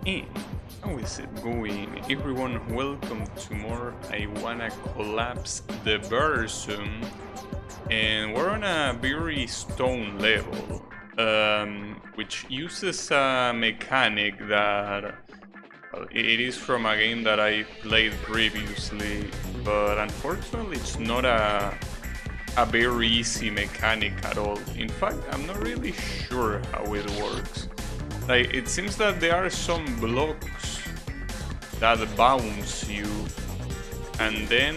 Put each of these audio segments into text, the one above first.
Hey, how is it going? Everyone, welcome to more I Wanna Collapse the Versum. And we're on a very stone level, which uses a mechanic that it is from a game that I played previously, but unfortunately it's not a very easy mechanic at all. In fact, I'm not really sure how it works. Like, it seems that there are some blocks that bounce you, and then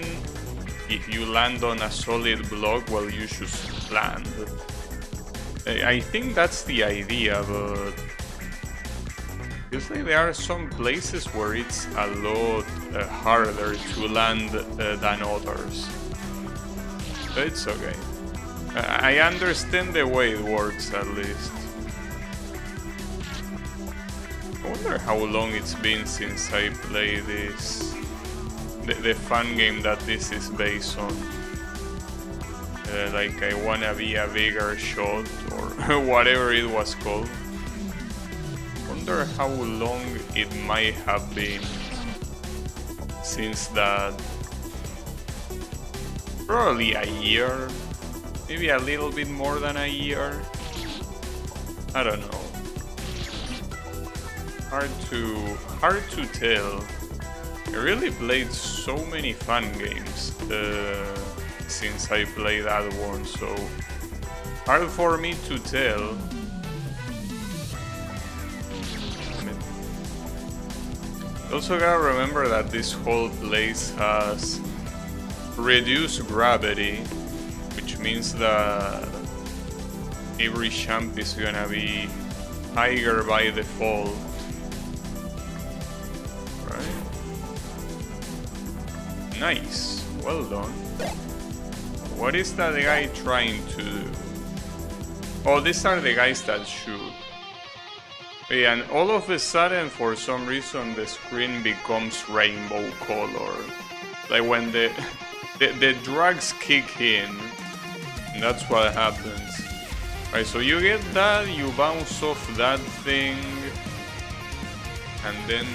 if you land on a solid block, well, you just land. I think that's the idea, but usually there are some places where it's a lot harder to land than others. But it's okay. I understand the way it works, at least. I wonder how long it's been since I played this, the fun game that this is based on. Like I Wanna Be a Bigger Shot or whatever it was called. Wonder how long it might have been since that. Probably a year, maybe a little bit more than a year. I don't know. Hard to tell. I really played so many fun games since I played that one, so hard for me to tell. Also gotta remember that this whole place has reduced gravity, which means that every jump is gonna be higher by default. Nice, well done. What is that guy trying to do? Oh, these are the guys that shoot. Yeah, and all of a sudden, for some reason, the screen becomes rainbow color. Like when the drugs kick in, that's what happens. Right, so you get that, you bounce off that thing, and then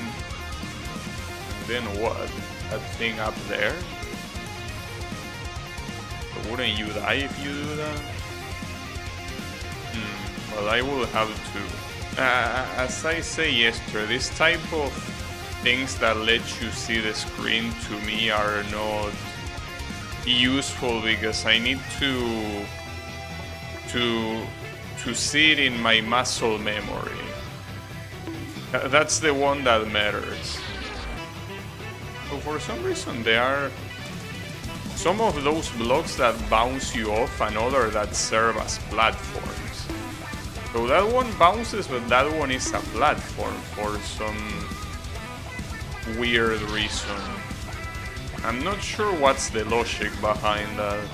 what? That thing up there? So wouldn't you die if you do that? Well, I will have to. As I say yesterday, this type of things that let you see the screen to me are not useful because I need to see it in my muscle memory. That's the one that matters. So for some reason there are some of those blocks that bounce you off and other that serve as platforms. So that one bounces, but that one is a platform for some weird reason. I'm not sure what's the logic behind that.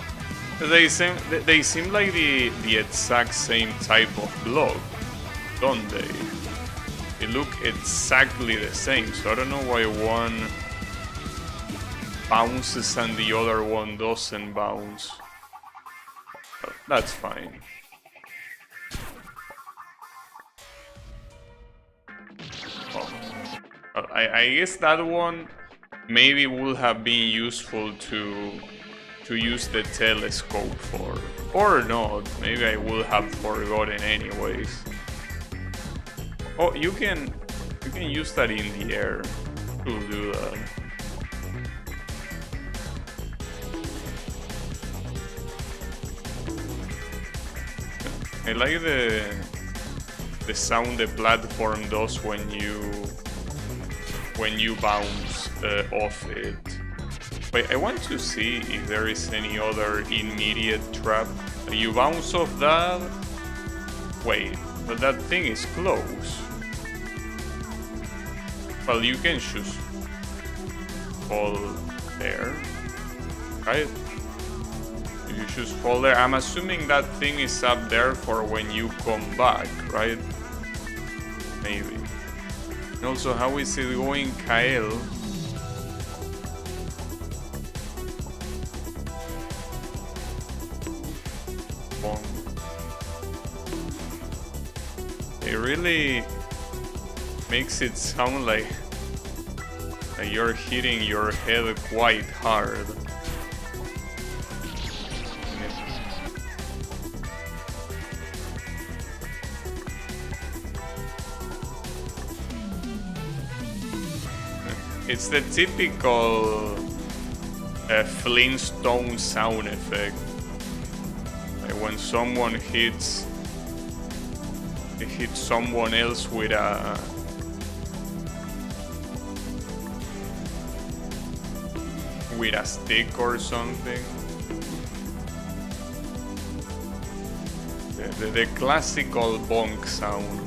They seem like the exact same type of block, don't they? They look exactly the same, so I don't know why one bounces and the other one doesn't bounce. But that's fine. Oh. I guess that one maybe would have been useful to use the telescope for. Or not, maybe I would have forgotten anyways. Oh, you can use that in the air to do that. I like the sound the platform does when you bounce off it. Wait, I want to see if there is any other immediate trap. You bounce off that. Wait, but that thing is close. Well, you can just fall there, right? You just fall there. I'm assuming that thing is up there for when you come back, right? Maybe. And also, how is it going, Kyle? They really makes it sound like you're hitting your head quite hard. It's the typical Flintstone sound effect. Like when someone hits someone else with a stick or something. The classical bonk sound.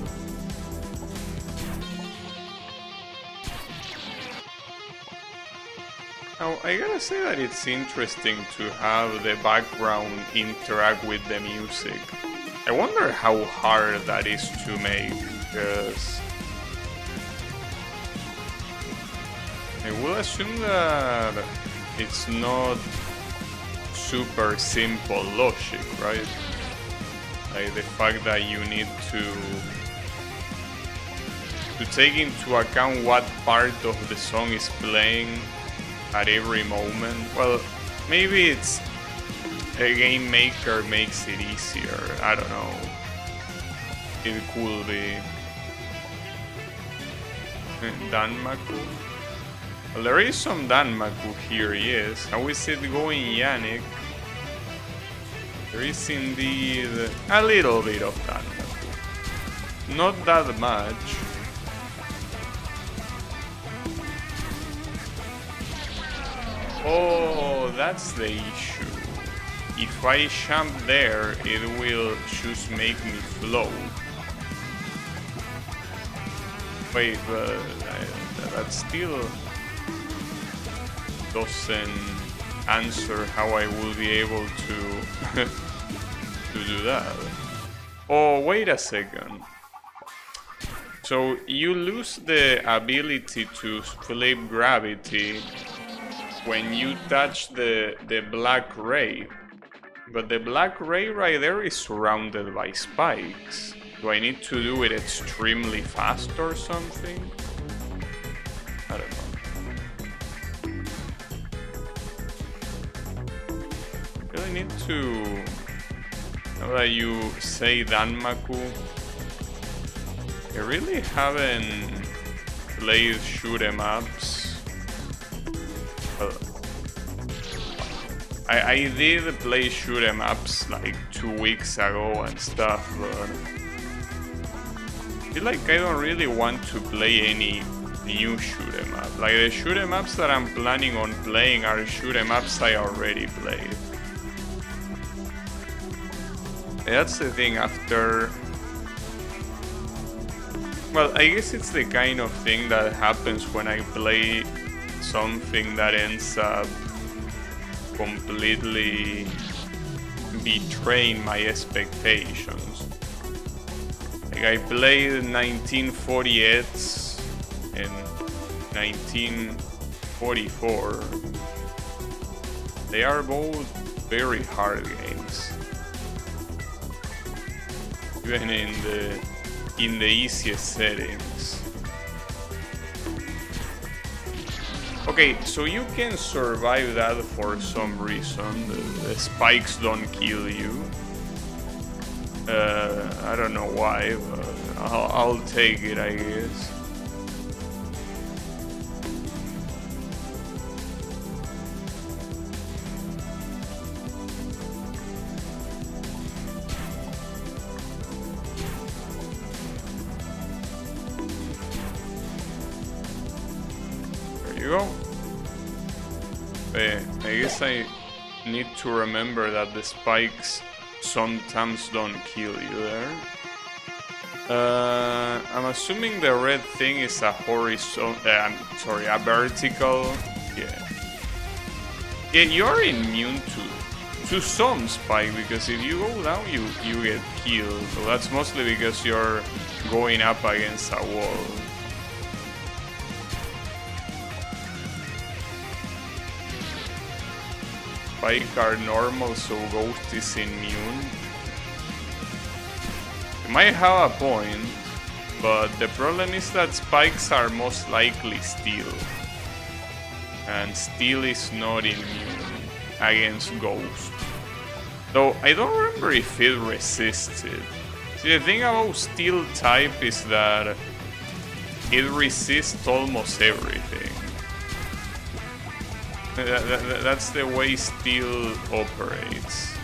Now, I gotta say that it's interesting to have the background interact with the music. I wonder how hard that is to make, because I will assume that it's not super simple logic, right? Like the fact that you need to take into account what part of the song is playing at every moment. Well, maybe it's a game maker makes it easier. I don't know. It could be. Danmaku? Well, there is some Danmaku here, yes. How is it going, Yannick? There is indeed a little bit of Danmaku. Not that much. Oh, that's the issue. If I jump there, it will just make me float. Wait, but that still doesn't answer how I will be able to to do that. Oh, wait a second. So you lose the ability to flip gravity when you touch the black ray. But the black ray right there is surrounded by spikes. Do I need to do it extremely fast or something? I don't know. Really need to... Now that you say Danmaku, I really haven't played shoot 'em ups. I did play shoot 'em ups like 2 weeks ago and stuff, but I feel like I don't really want to play any new shoot 'em up. Like the shoot 'em ups that I'm planning on playing are shoot 'em ups I already played. That's the thing after... Well, I guess it's the kind of thing that happens when I play something that ends up completely betraying my expectations. Like I played 1948 and 1944. They are both very hard games. Even in the easiest settings. Okay, so you can survive that for some reason. The spikes don't kill you. I don't know why, but I'll take it, I guess. Go. I guess I need to remember that the spikes sometimes don't kill you there. I'm assuming the red thing is a horizontal, a vertical. Yeah. Yeah, you're immune to some spike, because if you go down, you get killed. So that's mostly because you're going up against a wall. Spike are normal, so Ghost is immune. You might have a point. But the problem is that spikes are most likely steel. And steel is not immune against ghost. Though I don't remember if it resists it. See, the thing about steel type is that it resists almost everything. That's the way steel operates.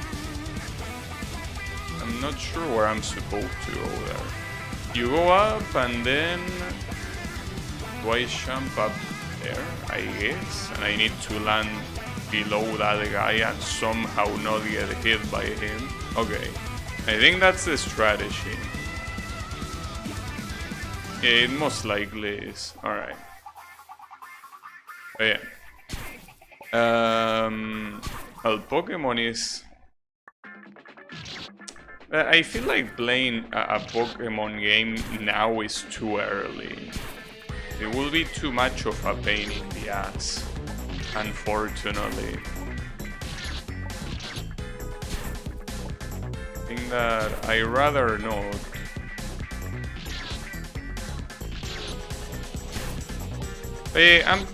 I'm not sure where I'm supposed to go there. You go up and then... Do I jump up there? I guess. And I need to land below that guy and somehow not get hit by him. Okay. I think that's the strategy. Yeah, it most likely is. Alright. Oh, yeah. Well, Pokemon is... I feel like playing a Pokemon game now is too early. It will be too much of a pain in the ass, unfortunately. I think that I rather not.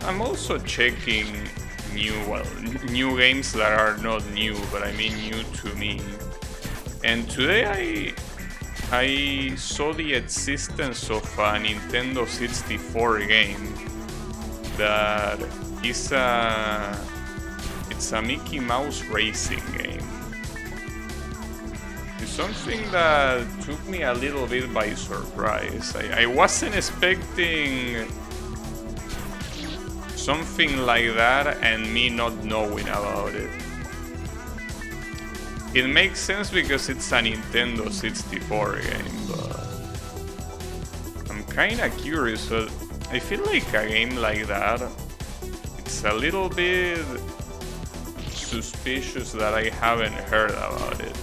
I'm also checking new games that are not new, but I mean new to me. And today I saw the existence of a Nintendo 64 game that is it's a Mickey Mouse racing game. It's something that took me a little bit by surprise. I wasn't expecting something like that and me not knowing about it. It makes sense because it's a Nintendo 64 game, but I'm kinda curious. I feel like a game like that, it's a little bit suspicious that I haven't heard about it.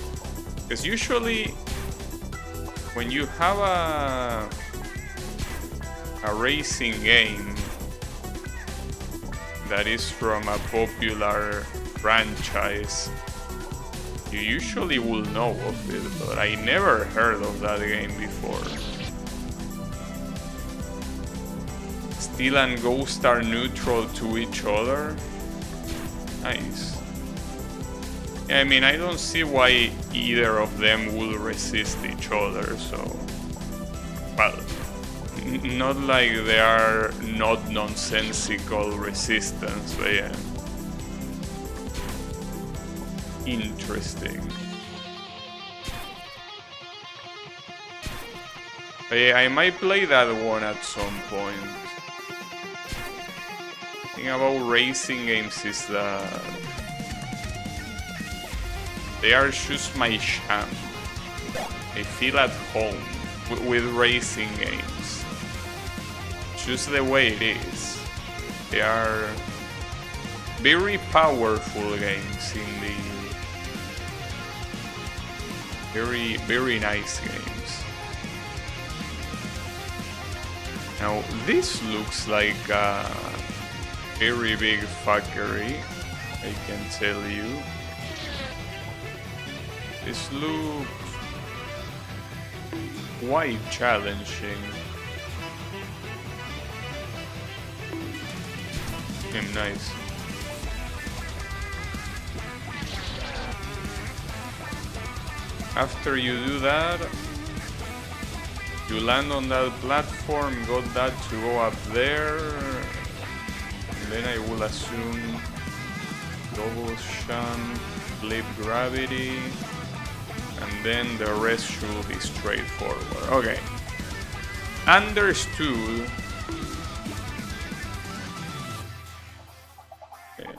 Because usually, when you have a racing game that is from a popular franchise, you usually will know of it, but I never heard of that game before. Steel and Ghost are neutral to each other? Nice. Yeah, I mean, I don't see why either of them will resist each other, so... Well, not like they are not nonsensical resistance, but yeah. Interesting. I might play that one at some point. The thing about racing games is that they are just my jam. I feel at home with racing games. Just the way it is. They are very powerful games indeed. Very nice games. Now this looks like a very big fuckery, I can tell you. This looks quite challenging. Nice. After you do that, you land on that platform, got that to go up there, and then I will assume double jump, flip gravity, and then the rest should be straightforward. Okay. Understood. Okay.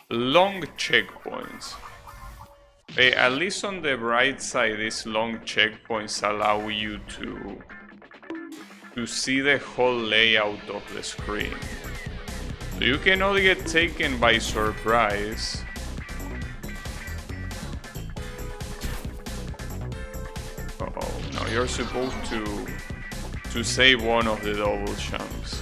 Long checkpoints. At least on the bright side, these long checkpoints allow you to see the whole layout of the screen. So you cannot get taken by surprise. Uh-oh, now you're supposed to save one of the double jumps.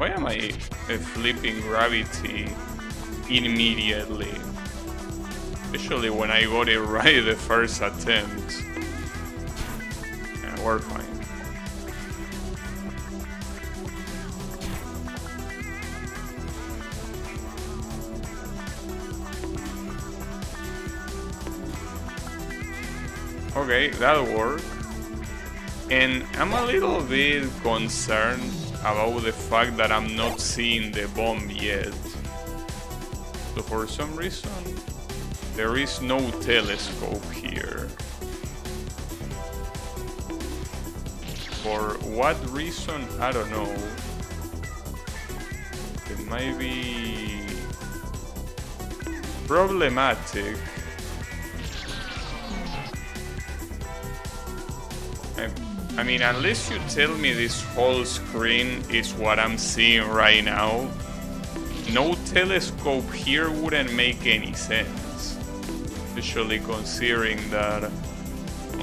Why am I flipping gravity immediately? Especially when I got it right the first attempt. Yeah, we're fine. Okay, that'll work. And I'm a little bit concerned about the fact that I'm not seeing the bomb yet. So for some reason, there is no telescope here. For what reason, I don't know. It might be problematic. I mean, unless you tell me this whole screen is what I'm seeing right now, no telescope here wouldn't make any sense. Especially considering that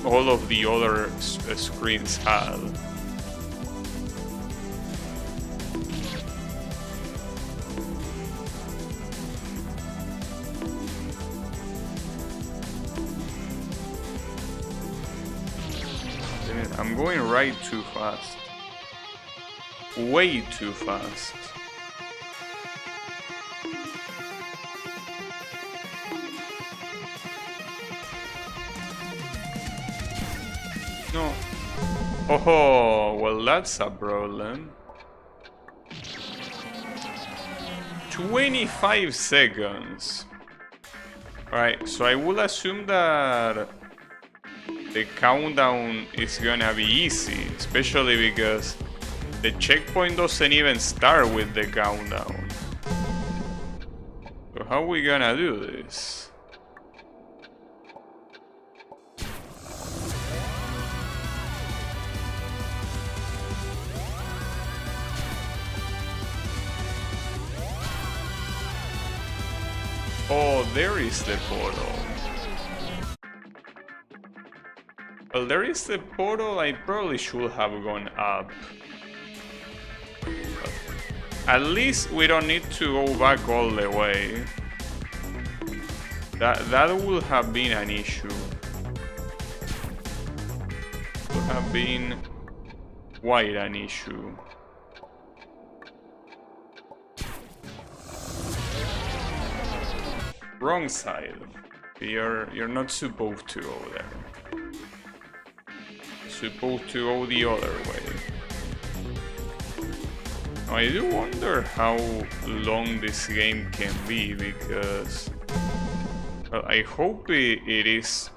all of the other screens have. I'm going right too fast. Way too fast. No. Oh, well, that's a problem. 25 seconds. Alright, so I will assume that the countdown is gonna be easy, especially because the checkpoint doesn't even start with the countdown. So how are we gonna do this? Oh, there is the portal. Well, there is the portal. I probably should have gone up. But at least we don't need to go back all the way. That would have been an issue. Would have been quite an issue. Wrong side. You're not supposed to go there. Supposed to go the other way. Now, I do wonder how long this game can be, because well, I hope it is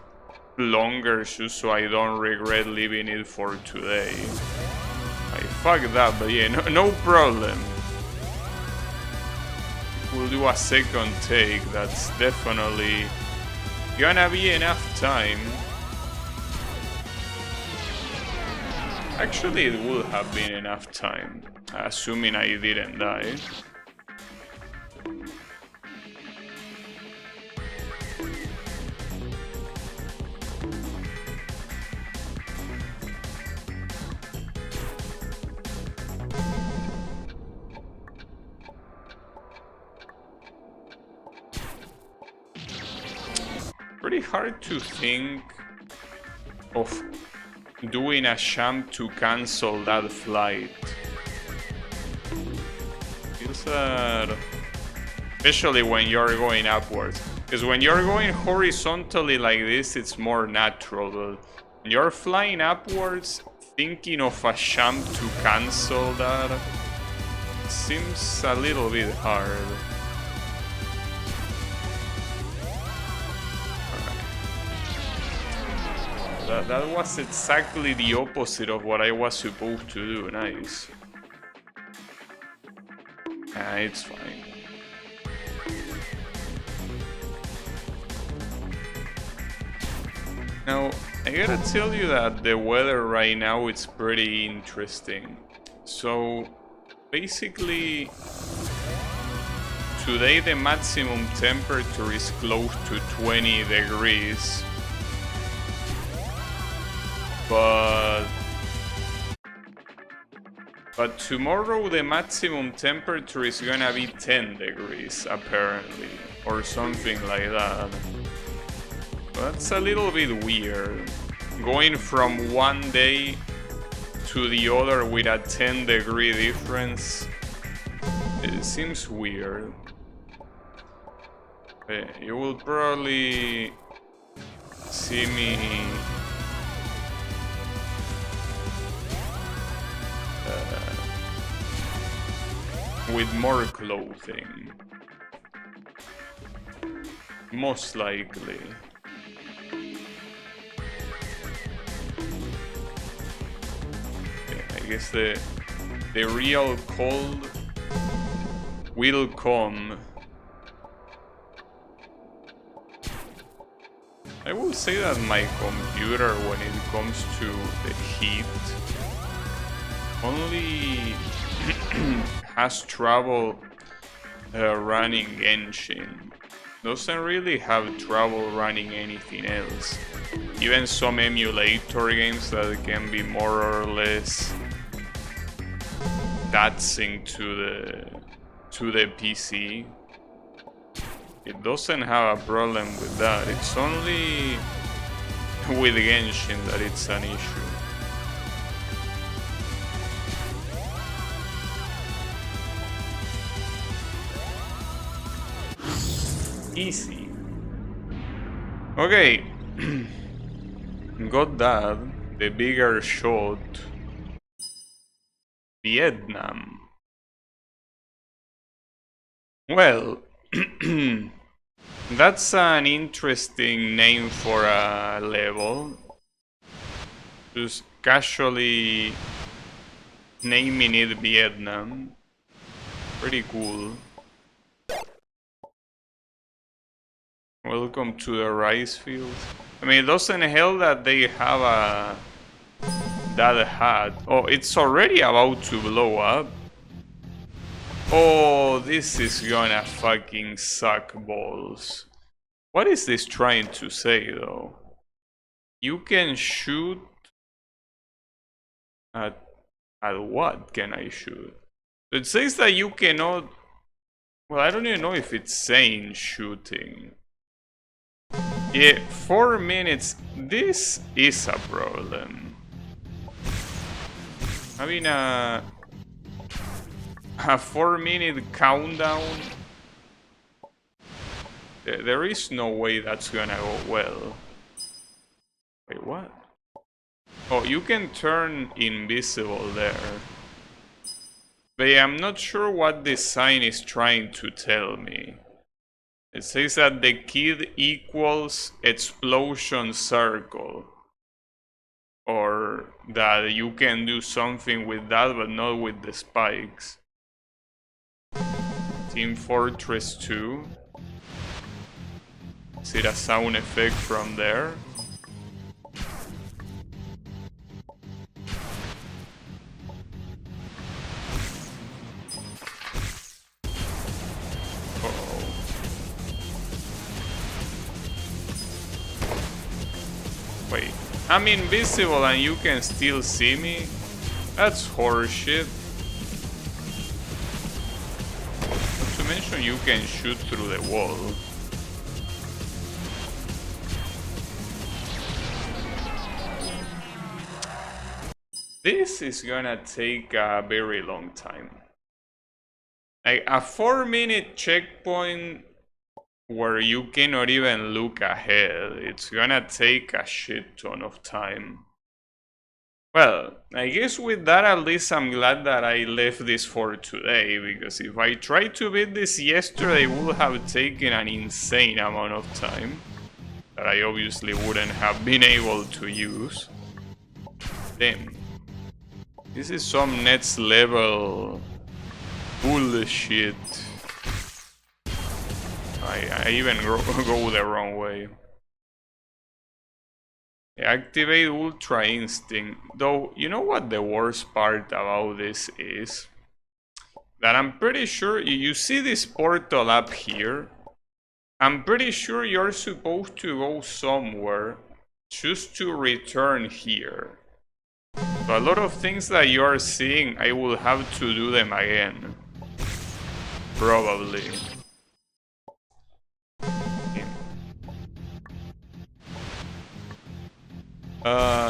longer just so I don't regret leaving it for today. I fucked up, but yeah, no problem. We'll do a second take. That's definitely gonna be enough time. Actually, it would have been enough time, assuming I didn't die. Pretty hard to think of doing a sham to cancel that flight. Feels that, especially when you're going upwards, because when you're going horizontally like this, it's more natural. But when you're flying upwards, thinking of a sham to cancel that seems a little bit hard. That was exactly the opposite of what I was supposed to do. Nice. It's fine. Now, I gotta tell you that the weather right now is pretty interesting. So, basically, today the maximum temperature is close to 20 degrees. But But tomorrow the maximum temperature is gonna be 10 degrees, apparently. Or something like that. That's a little bit weird. Going from one day to the other with a 10-degree difference. It seems weird. You will probably see me with more clothing. Most likely. I guess the real cold will come. I will say that my computer, when it comes to the heat, only has trouble running Genshin. Doesn't really have trouble running anything else. Even some emulator games that can be more or less taxing to the PC. It doesn't have a problem with that. It's only with Genshin that it's an issue. Easy. Okay. Got that. The bigger shot. Vietnam. Well, that's an interesting name for a level. Just casually naming it Vietnam. Pretty cool. Welcome to the rice field. I mean, it doesn't help that they have that hat. Oh, it's already about to blow up. Oh, this is gonna fucking suck balls. What is this trying to say, though? You can shoot at what can I shoot? It says that you cannot. Well, I don't even know if it's saying shooting. Yeah, 4 minutes. This is a problem. Having a 4-minute countdown. There is no way that's gonna go well. Wait, what? Oh, you can turn invisible there. But yeah, I'm not sure what this sign is trying to tell me. It says that the kid equals explosion circle. Or that you can do something with that, but not with the spikes. Team Fortress 2. Is it a sound effect from there? Wait, I'm invisible and you can still see me? That's horseshit. Not to mention you can shoot through the wall. This is gonna take a very long time. Like a 4-minute checkpoint where you cannot even look ahead. It's gonna take a shit ton of time. Well, I guess with that, at least I'm glad that I left this for today, because if I tried to beat this yesterday, it would have taken an insane amount of time that I obviously wouldn't have been able to use. Damn. This is some next level bullshit. I even go the wrong way. Activate Ultra Instinct. Though, you know what the worst part about this is? That I'm pretty sure, you see this portal up here? I'm pretty sure you're supposed to go somewhere just to return here. So a lot of things that you are seeing, I will have to do them again. Probably.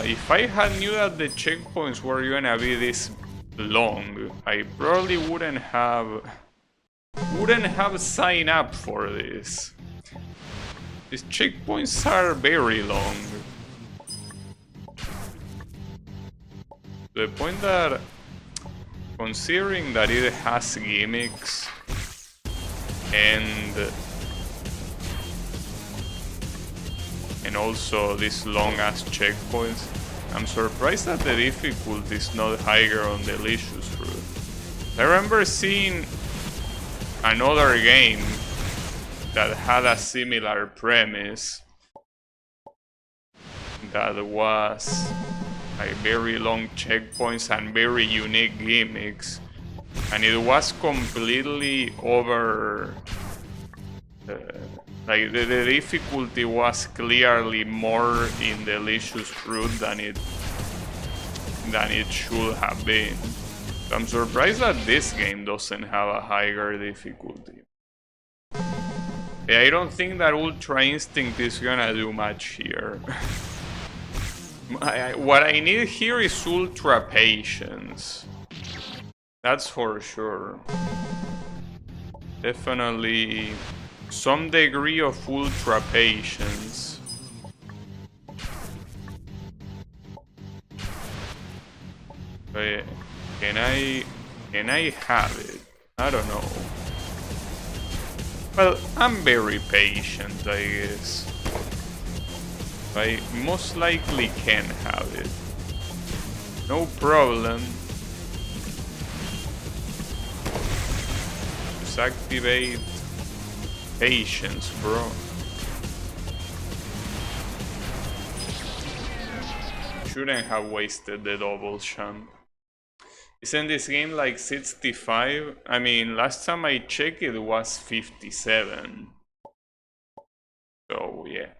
If I had knew that the checkpoints were gonna be this long, I probably wouldn't have signed up for this. These checkpoints are very long. To the point that, considering that it has gimmicks and also these long ass checkpoints, I'm surprised that the difficulty is not higher on Delicious Fruit. I remember seeing another game that had a similar premise that was like very long checkpoints and very unique gimmicks, and it was completely over. Like the difficulty was clearly more in Delicious Fruit than it should have been. So I'm surprised that this game doesn't have a higher difficulty. Yeah, I don't think that Ultra Instinct is gonna do much here. What I need here is Ultra Patience. That's for sure. Definitely some degree of Ultra Patience. But can I have it? I don't know. Well, I'm very patient, I guess. I most likely can have it. No problem. Just activate patience, bro. Shouldn't have wasted the double jump. Isn't this game like 65? I mean, last time I checked it was 57. So yeah.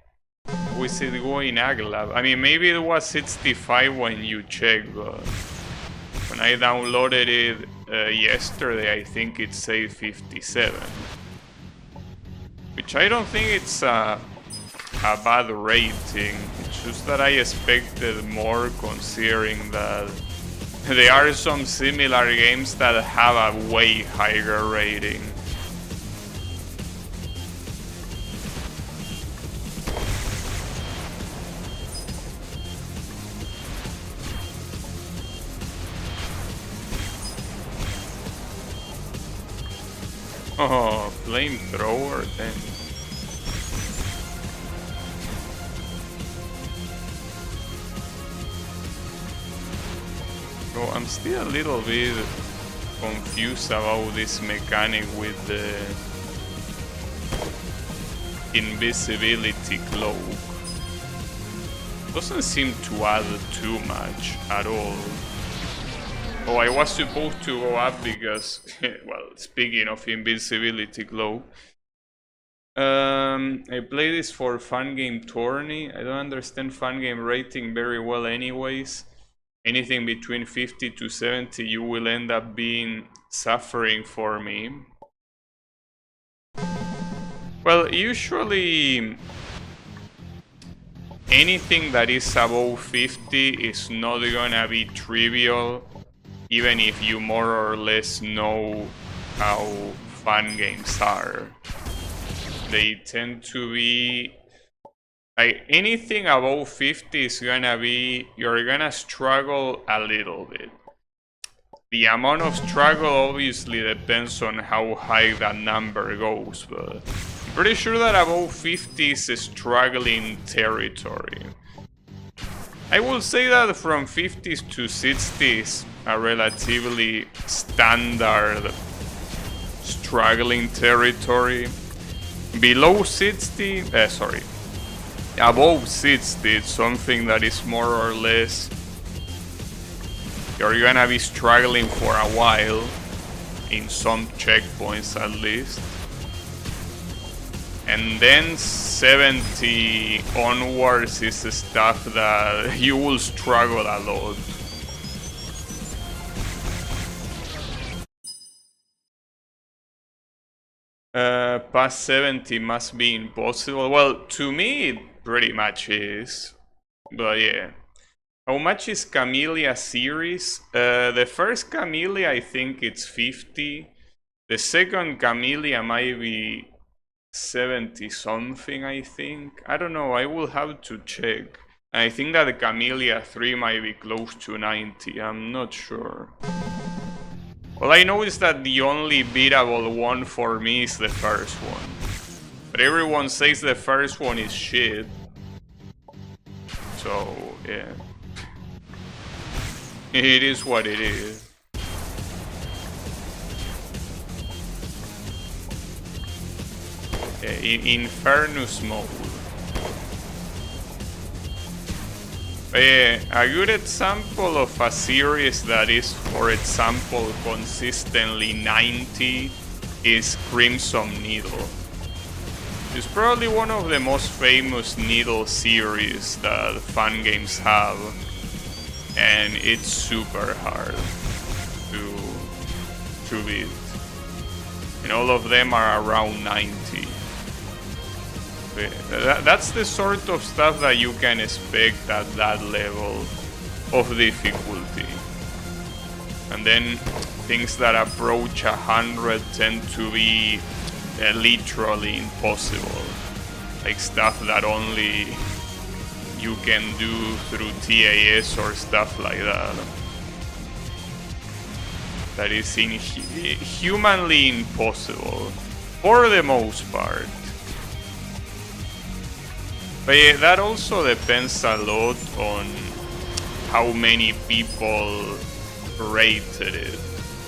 Was it going Aglab? I mean, maybe it was 65 when you checked, but when I downloaded it yesterday, I think it said 57. Which I don't think it's a bad rating. It's just that I expected more, considering that there are some similar games that have a way higher rating. Oh, flamethrower then. So I'm still a little bit confused about this mechanic with the invisibility cloak. Doesn't seem to add too much at all. Oh, I was supposed to go up because, well, speaking of invisibility cloak, I play this for Fun Game Tourney. I don't understand Fun Game rating very well anyways. Anything between 50 to 70 you will end up being suffering for me. Well, usually anything that is above 50 is not gonna be trivial, even if you more or less know how fun games are. They tend to be like anything above 50 is gonna be, you're gonna struggle a little bit. The amount of struggle obviously depends on how high that number goes, but I'm pretty sure that above 50 is struggling territory. I will say that from 50s to 60s a relatively standard struggling territory. Below 60, above 60, it's something that is more or less, you're gonna be struggling for a while, in some checkpoints at least. And then 70 onwards is the stuff that you will struggle a lot. Past 70 must be impossible. Well, to me it pretty much is. But yeah. How much is Camellia series? The first Camellia I think it's 50. The second Camellia might be 70 something, I think. I don't know, I will have to check. I think that the Camellia 3 might be close to 90, I'm not sure. Well, I know is that the only beatable one for me is the first one. But everyone says the first one is shit. So, yeah. It is what it is. In fairness mode. A good example of a series that is, for example, consistently 90 is Crimson Needle. It's probably one of the most famous Needle series that fan games have, and it's super hard to beat. And all of them are around 90. That's the sort of stuff that you can expect at that level of difficulty. And then things that approach 100 tend to be literally impossible. Like stuff that only you can do through TAS or stuff like that. That is humanly impossible, for the most part. But yeah, that also depends a lot on how many people rated it.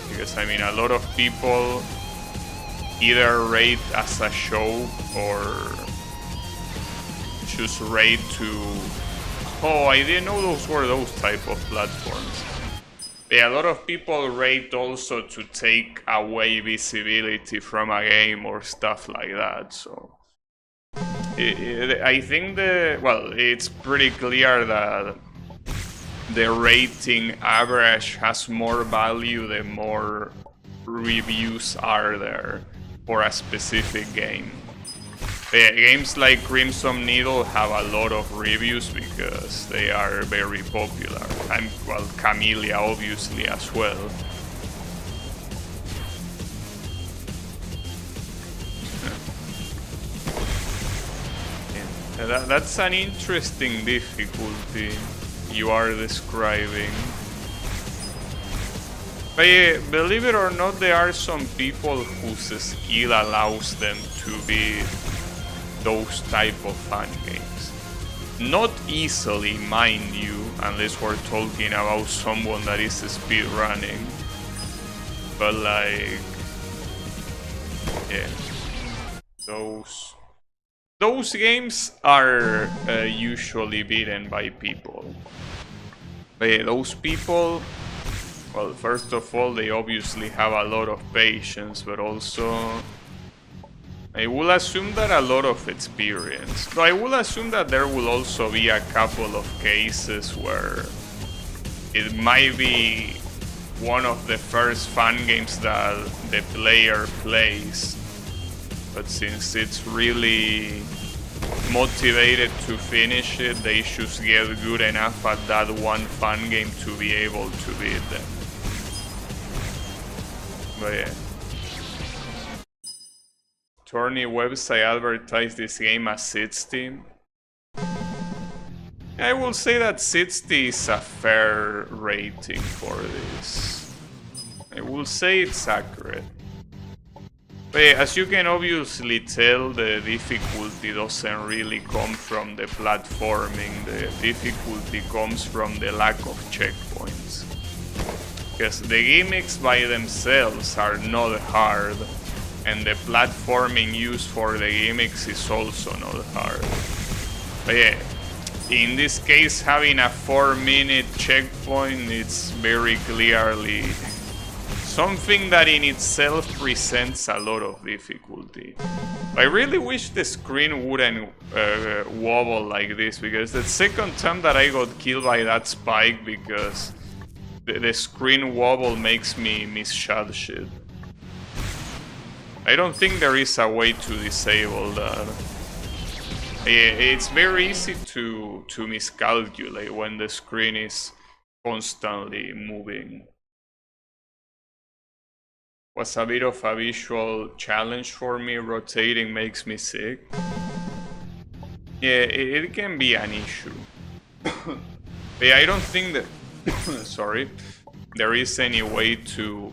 Because I mean, a lot of people either rate as a show or just rate to, oh, I didn't know those were those type of platforms. Yeah, a lot of people rate also to take away visibility from a game or stuff like that, so I think it's pretty clear that the rating average has more value the more reviews are there for a specific game. Games like Crimson Needle have a lot of reviews because they are very popular, and well, Camellia obviously as well. That's an interesting difficulty you are describing. But yeah, believe it or not, there are some people whose skill allows them to be those type of fun games. Not easily, mind you, unless we're talking about someone that is speedrunning. But like, yeah, those games are usually beaten by people. But yeah, those people, well, first of all, they obviously have a lot of patience, but also I will assume that a lot of experience. But I will assume that there will also be a couple of cases where it might be one of the first fun games that the player plays. But since it's really motivated to finish it, they should get good enough at that one fun game to be able to beat them. But yeah. Tourney website advertised this game as 60. I will say that 60 is a fair rating for this. I will say it's accurate. But yeah, as you can obviously tell, the difficulty doesn't really come from the platforming. The difficulty comes from the lack of checkpoints. Because the gimmicks by themselves are not hard, and the platforming used for the gimmicks is also not hard. But yeah, in this case, having a 4-minute checkpoint, it's very clearly something that in itself presents a lot of difficulty. I really wish the screen wouldn't wobble like this, because the second time that I got killed by that spike, because the screen wobble makes me misshot shit. I don't think there is a way to disable that. It's very easy to miscalculate when the screen is constantly moving. Was a bit of a visual challenge for me. Rotating makes me sick. Yeah, it can be an issue. But yeah, I don't think that sorry, there is any way to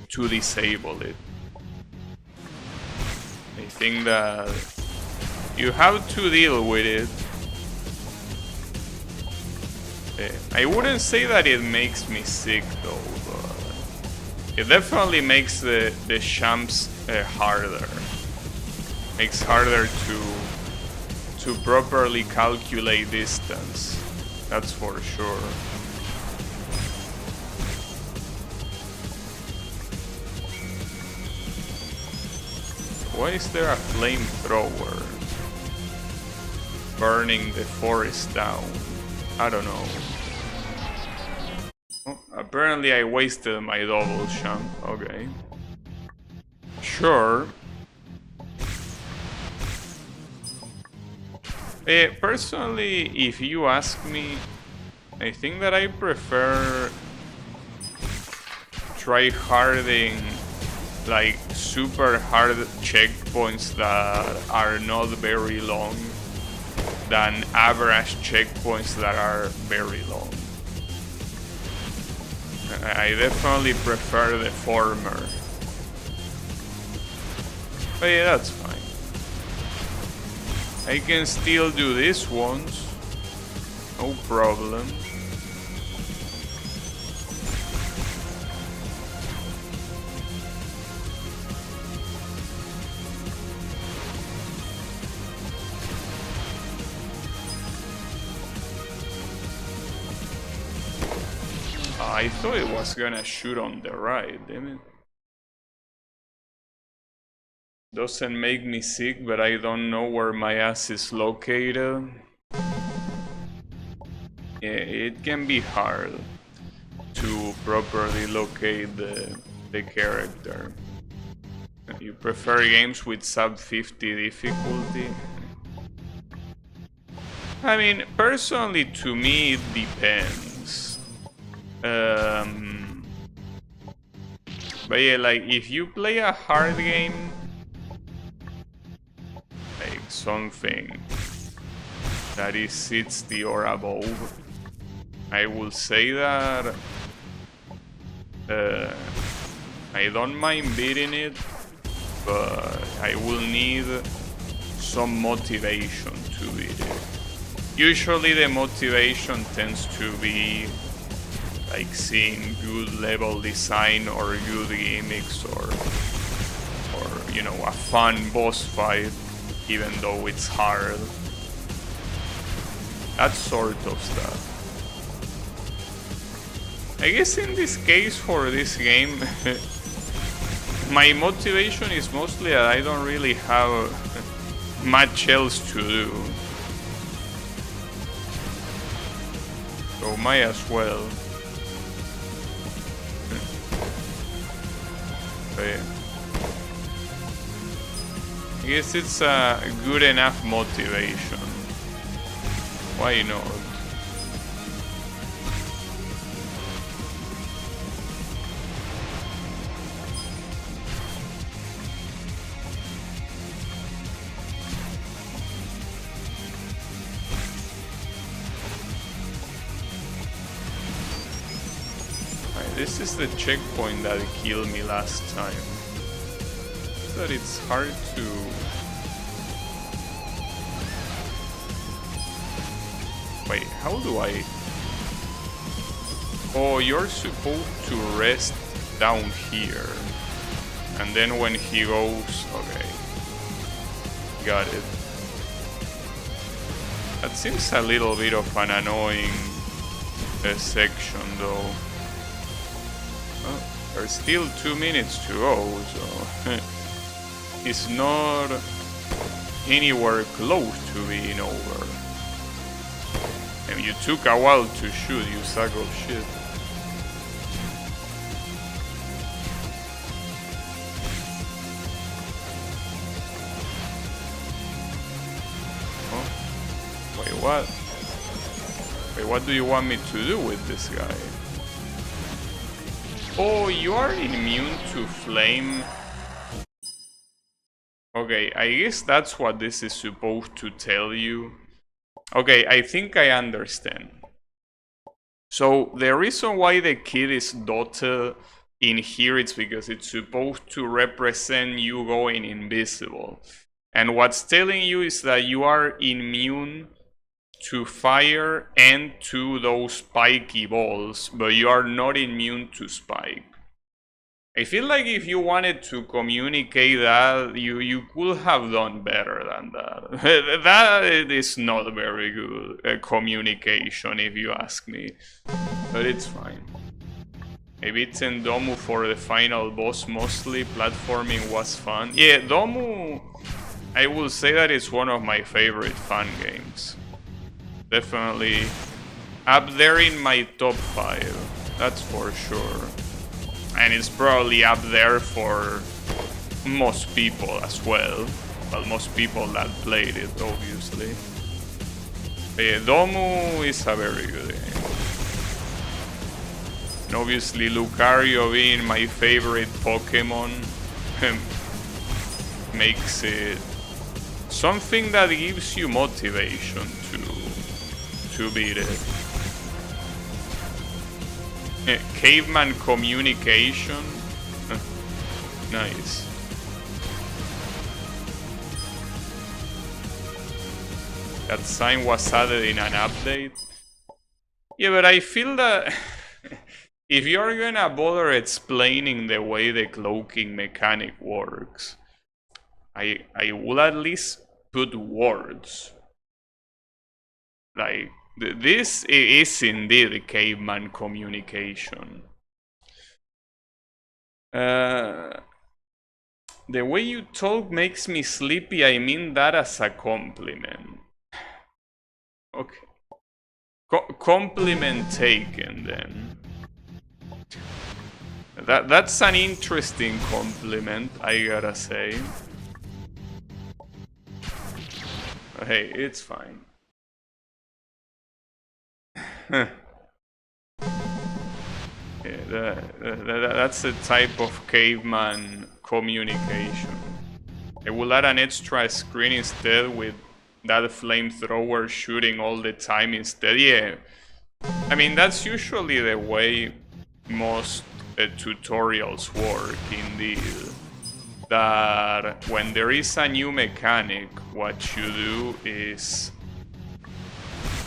disable it. I think that you have to deal with it. I wouldn't say that it makes me sick though, but it definitely makes the jumps harder. Makes harder to properly calculate distance. That's for sure. Why is there a flamethrower burning the forest down? I don't know. Oh, apparently I wasted my double jump. Okay. Sure. Personally, if you ask me, I think that I prefer tryharding like super hard checkpoints that are not very long than average checkpoints that are very long. I definitely prefer the former. But yeah, that's fine. I can still do this once. No problem. I thought it was gonna shoot on the right, damn it. Doesn't make me sick, but I don't know where my ass is located. Yeah, it can be hard to properly locate the character. You prefer games with sub 50 difficulty? I mean, personally, to me, it depends. But yeah, like, if you play a hard game, like something that is 60 or above, I will say that I don't mind beating it, but I will need some motivation to beat it. Usually the motivation tends to be like seeing good level design or good gimmicks or you know, a fun boss fight, even though it's hard. That sort of stuff. I guess in this case, for this game, my motivation is mostly that I don't really have much else to do. So might as well. But yeah. I guess it's a good enough motivation. Why not? This is the checkpoint that killed me last time. But it's hard to... Wait, how do I... Oh, you're supposed to rest down here. And then when he goes... Okay. Got it. That seems a little bit of an annoying section though. There's still 2 minutes to go, so it's not anywhere close to being over. And you took a while to shoot, you sack of shit. what? Wait, what do you want me to do with this guy? Oh, you are immune to flame. Okay, I guess that's what this is supposed to tell you. Okay, I think I understand. So the reason why the kid is dotted in here is because it's supposed to represent you going invisible. And what's telling you is that you are immune to fire and to those spiky balls, but you are not immune to spike. I feel like if you wanted to communicate that, you could have done better than that. That is not very good communication, if you ask me. But it's fine. I beat Domu for the final boss mostly. Platforming was fun. Yeah, Domu, I will say that it's one of my favorite fun games. Definitely up there in my top 5. That's for sure. And it's probably up there for most people as well. Well, most people that played it, obviously. But yeah, Domu is a very good game. And obviously Lucario being my favorite Pokemon makes it something that gives you motivation to beat it. Caveman communication. Nice. That sign was added in an update. Yeah, but I feel that if you're gonna bother explaining the way the cloaking mechanic works, I will at least put words. Like, this is indeed caveman communication. The way you talk makes me sleepy. I mean that as a compliment. Okay. Compliment taken then. That's an interesting compliment, I gotta say. Hey, it's fine. Yeah, that's the type of caveman communication. I will add an extra screen instead with that flamethrower shooting all the time instead. Yeah, I mean, that's usually the way most tutorials work, indeed. That when there is a new mechanic, what you do is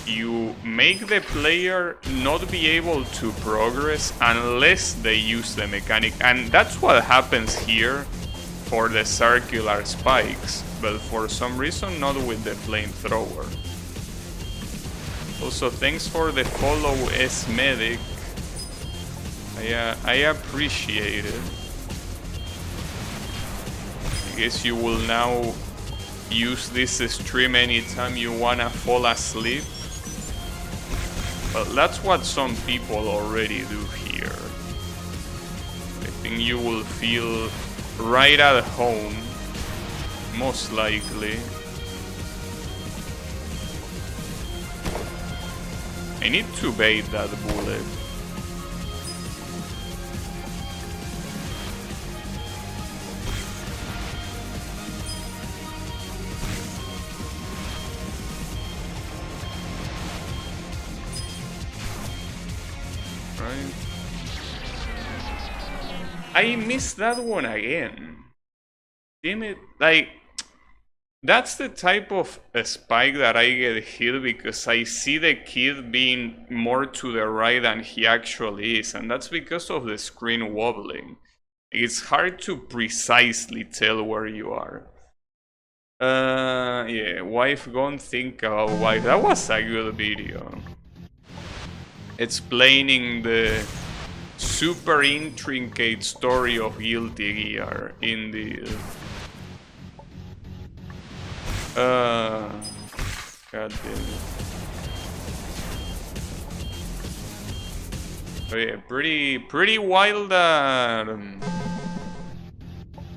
you make the player not be able to progress unless they use the mechanic. And that's what happens here for the circular spikes, but for some reason not with the flamethrower. Also, thanks for the follow, S-Medic. I appreciate it. I guess you will now use this stream anytime you wanna fall asleep. Well, that's what some people already do here. I think you will feel right at home, most likely. I need to bait that bullet. I missed that one again. Damn it. Like, that's the type of spike that I get hit because I see the kid being more to the right than he actually is, and that's because of the screen wobbling. It's hard to precisely tell where you are. Yeah, wife gone think about wife. That was a good video. Explaining the super intricate story of Guilty Gear, indeed. God damn it. Oh yeah, pretty wild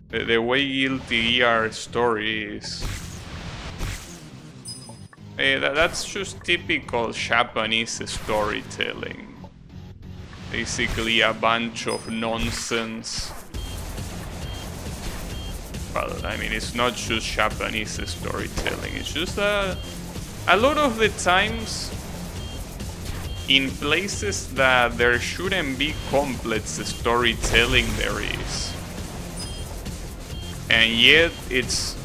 the way Guilty Gear story is. That's just typical Japanese storytelling. Basically a bunch of nonsense. Well, I mean, it's not just Japanese storytelling. It's just a lot of the times in places that there shouldn't be complex storytelling, there is. And yet it's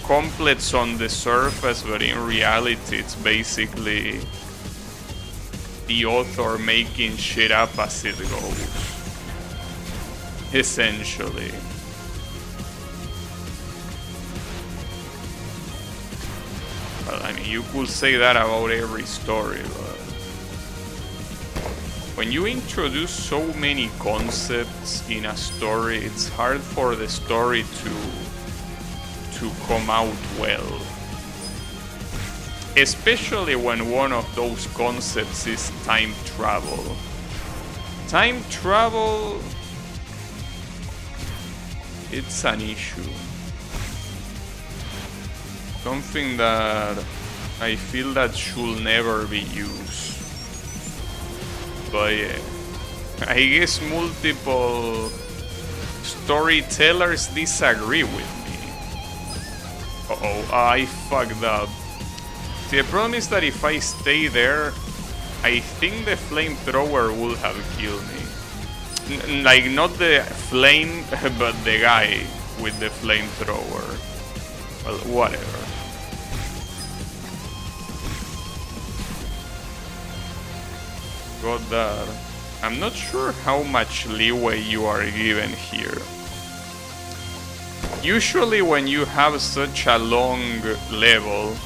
complex on the surface, but in reality it's basically the author making shit up as it goes, essentially. Well, I mean, you could say that about every story, but when you introduce so many concepts in a story, it's hard for the story to come out well. Especially when one of those concepts is time travel. Time travel, it's an issue. Something that I feel that should never be used. But yeah, I guess multiple storytellers disagree with me. Uh-oh, I fucked up. See, the problem is that if I stay there, I think the flamethrower will have killed me. Like, not the flame, but the guy with the flamethrower. Well, whatever. Got that. I'm not sure how much leeway you are given here. Usually when you have such a long level,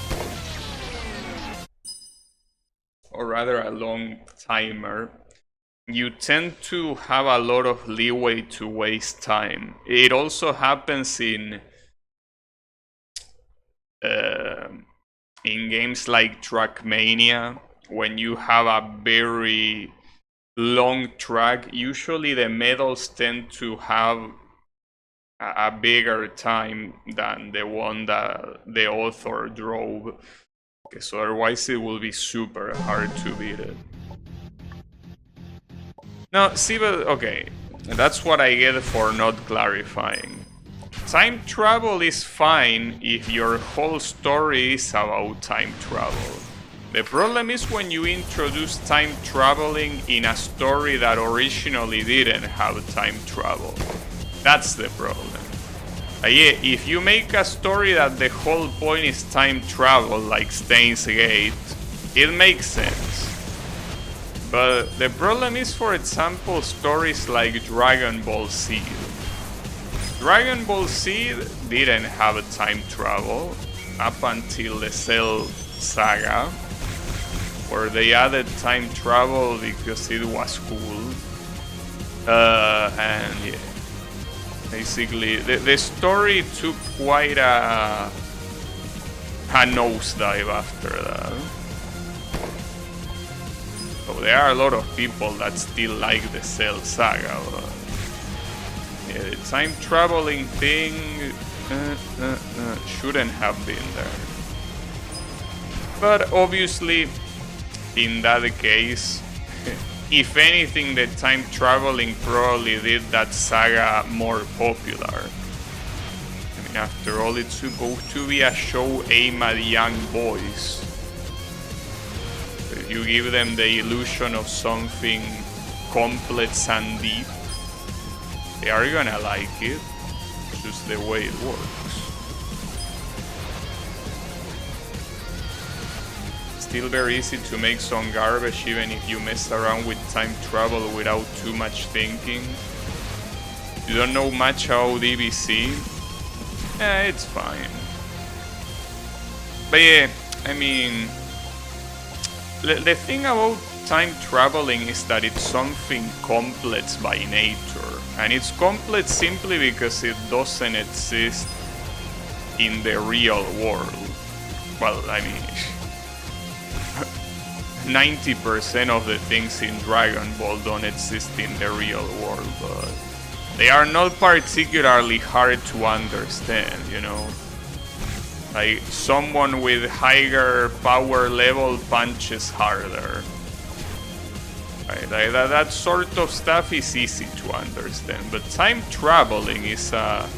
or rather a long timer, you tend to have a lot of leeway to waste time. It also happens in games like Trackmania. When you have a very long track, usually the medals tend to have a bigger time than the one that the author drove. Okay, so otherwise it will be super hard to beat it. Now, see, but okay, that's what I get for not clarifying. Time travel is fine if your whole story is about time travel. The problem is when you introduce time traveling in a story that originally didn't have time travel. That's the problem. Yeah, if you make a story that the whole point is time travel, like Steins Gate, it makes sense. But the problem is, for example, stories like Dragon Ball Z. Dragon Ball Z didn't have time travel up until the Cell saga, where they added time travel because it was cool. And yeah, basically the story took quite a nosedive after that. So there are a lot of people that still like the Cell saga, but yeah, the time traveling thing shouldn't have been there. But obviously, in that case, if anything, the time traveling probably did that saga more popular. I mean, after all, it's supposed to be a show aimed at young boys. So if you give them the illusion of something complex and deep, they are gonna like it. It's just the way it works. Still very easy to make some garbage even if you mess around with time travel without too much thinking. You don't know much about DBC? It's fine. But yeah, I mean, the thing about time traveling is that it's something complex by nature. And it's complex simply because it doesn't exist in the real world. Well, I mean, 90% of the things in Dragon Ball don't exist in the real world, but they are not particularly hard to understand, you know? Like, someone with higher power level punches harder. Right, like that sort of stuff is easy to understand, but time traveling is a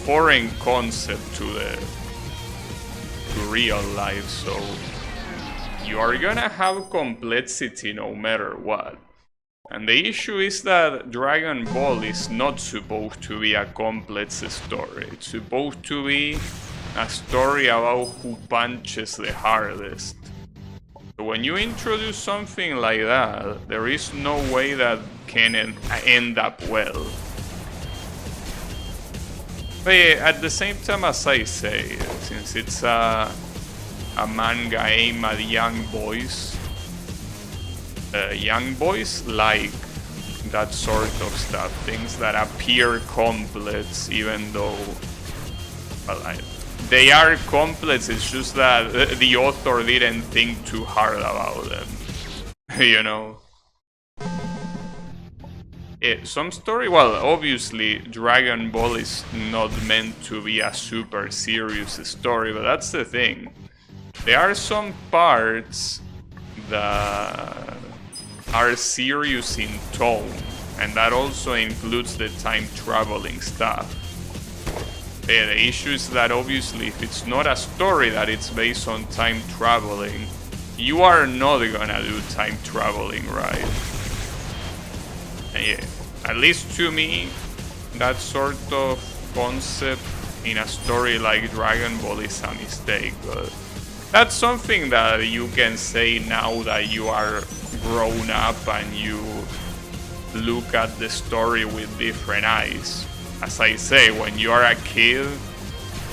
foreign concept to real life, so you are gonna have complexity no matter what. And the issue is that Dragon Ball is not supposed to be a complex story. It's supposed to be a story about who punches the hardest. So when you introduce something like that, there is no way that can end up well. But yeah, at the same time, as I say, since it's a manga aimed at young boys like that sort of stuff, things that appear complex even though, well, they are complex, it's just that the author didn't think too hard about them, you know? Some story, well, obviously Dragon Ball is not meant to be a super serious story, but that's the thing. There are some parts that are serious in tone, and that also includes the time traveling stuff. The issue is that obviously if it's not a story that it's based on time traveling, you are not gonna do time traveling right. And yeah, at least to me, that sort of concept in a story like Dragon Ball is a mistake, but that's something that you can say now that you are grown up and you look at the story with different eyes. As I say, when you are a kid,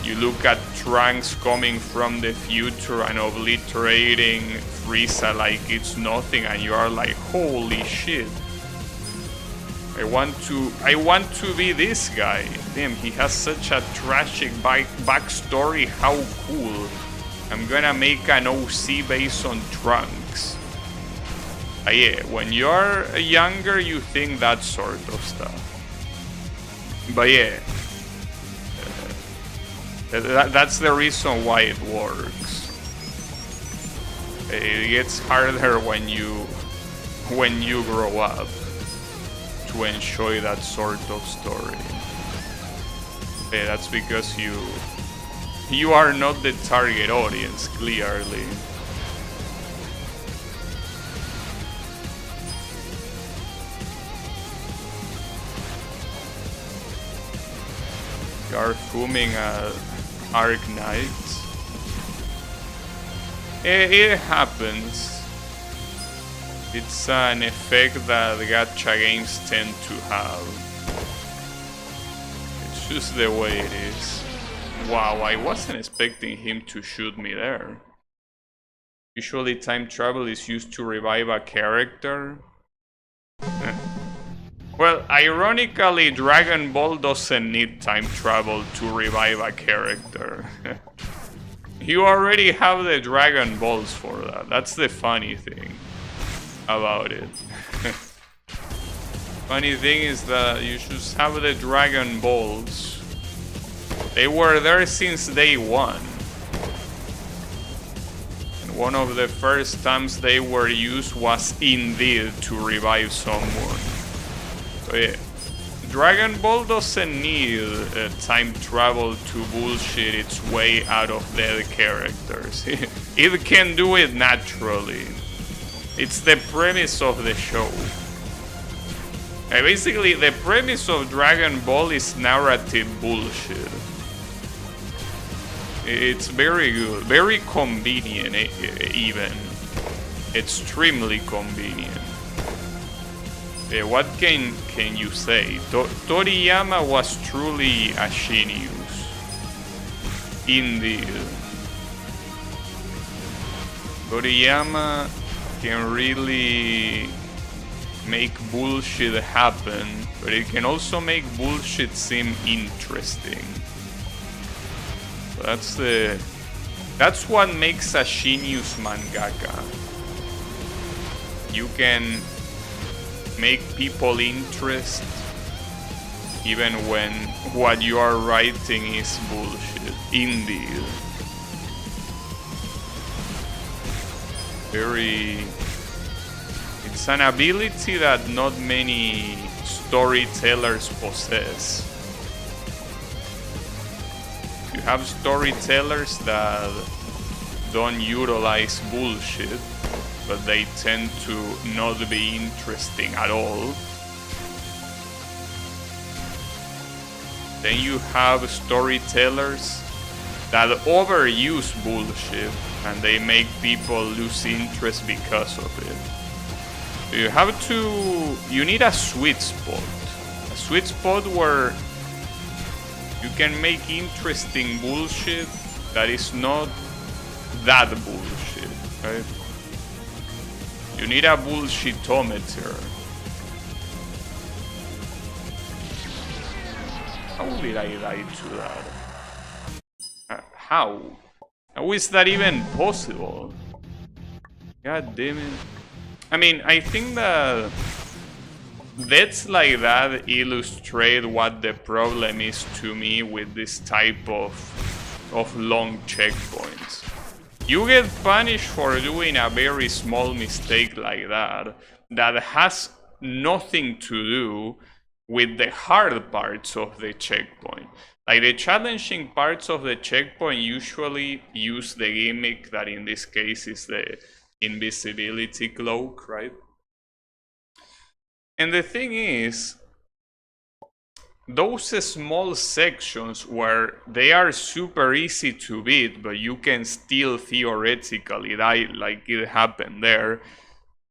you look at Trunks coming from the future and obliterating Frieza like it's nothing, and you are like, holy shit. I want to be this guy. Damn, he has such a tragic backstory, how cool. I'm gonna make an OC based on Trunks. Yeah, when you're younger, you think that sort of stuff. But yeah, that's the reason why it works. It gets harder when you grow up to enjoy that sort of story. Yeah, that's because you are not the target audience, clearly. You are fuming at Arc Knight. It happens. It's an effect that gacha games tend to have. It's just the way it is. Wow, I wasn't expecting him to shoot me there. Usually time travel is used to revive a character. Well, ironically, Dragon Ball doesn't need time travel to revive a character. You already have the Dragon Balls for that. That's the funny thing about it. Funny thing is that you just have the Dragon Balls. They were there since day one. And one of the first times they were used was indeed to revive someone. So yeah, Dragon Ball doesn't need time travel to bullshit its way out of dead characters. It can do it naturally. It's the premise of the show. Basically, the premise of Dragon Ball is narrative bullshit. It's very good, very convenient even. Extremely convenient. What can you say? Toriyama was truly a genius. Indeed. Toriyama can really make bullshit happen, but it can also make bullshit seem interesting. So that's what makes a genius mangaka. You can make people interest even when what you are writing is bullshit. Indeed. It's an ability that not many storytellers possess. You have storytellers that don't utilize bullshit, but they tend to not be interesting at all. Then you have storytellers that overuse bullshit and they make people lose interest because of it. You need a sweet spot. A sweet spot where you can make interesting bullshit that is not that bullshit, right? You need a bullshitometer. How did I die to that? How? How is that even possible? God damn it. I mean, I think that deaths like that illustrate what the problem is to me with this type of long checkpoints. You get punished for doing a very small mistake like that has nothing to do with the hard parts of the checkpoint. Like the challenging parts of the checkpoint usually use the gimmick that in this case is the invisibility cloak, right? And the thing is, those small sections where they are super easy to beat, but you can still theoretically die like it happened there,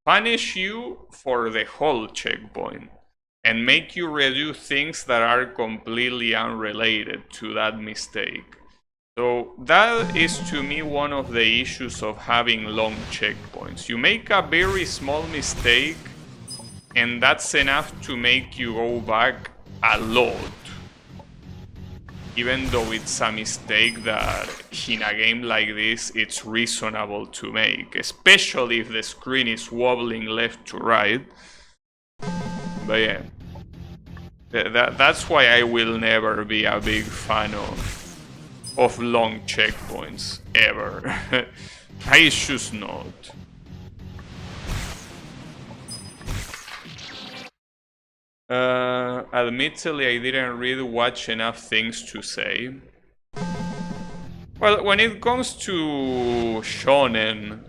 punish you for the whole checkpoint and make you redo things that are completely unrelated to that mistake. So that is to me one of the issues of having long checkpoints. You make a very small mistake and that's enough to make you go back a lot. Even though it's a mistake that in a game like this it's reasonable to make, especially if the screen is wobbling left to right. But yeah, that's why I will never be a big fan of long checkpoints, ever. I choose not. Admittedly, I didn't really watch enough things to say. Well, when it comes to shonen,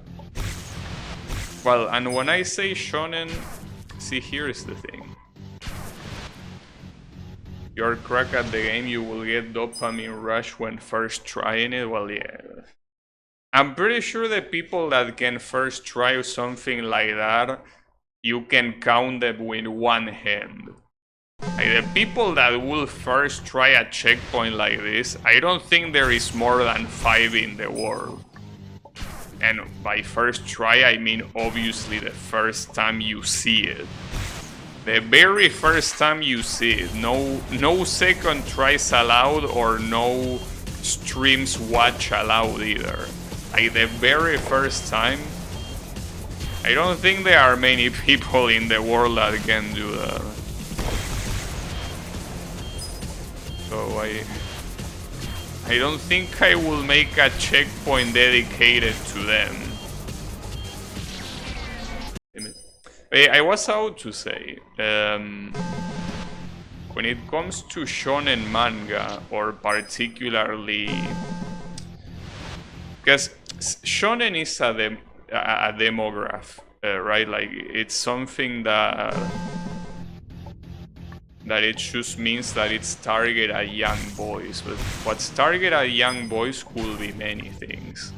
well, and when I say shonen, see, here's the thing. You're crack at the game, you will get dopamine rush when first trying it. Well, yeah. I'm pretty sure the people that can first try something like that, you can count them with one hand. Like the people that will first try a checkpoint like this, I don't think there is more than 5 in the world. And by first try, I mean obviously the first time you see it. The very first time you see it. No second tries allowed or no streams watch allowed either. Like the very first time, I don't think there are many people in the world that can do that. So I don't think I will make a checkpoint dedicated to them. I was about to say, when it comes to shonen manga, or particularly, because shonen is a demograph, right? Like it's something that it just means that it's targeted at young boys, but what's targeted at young boys could be many things.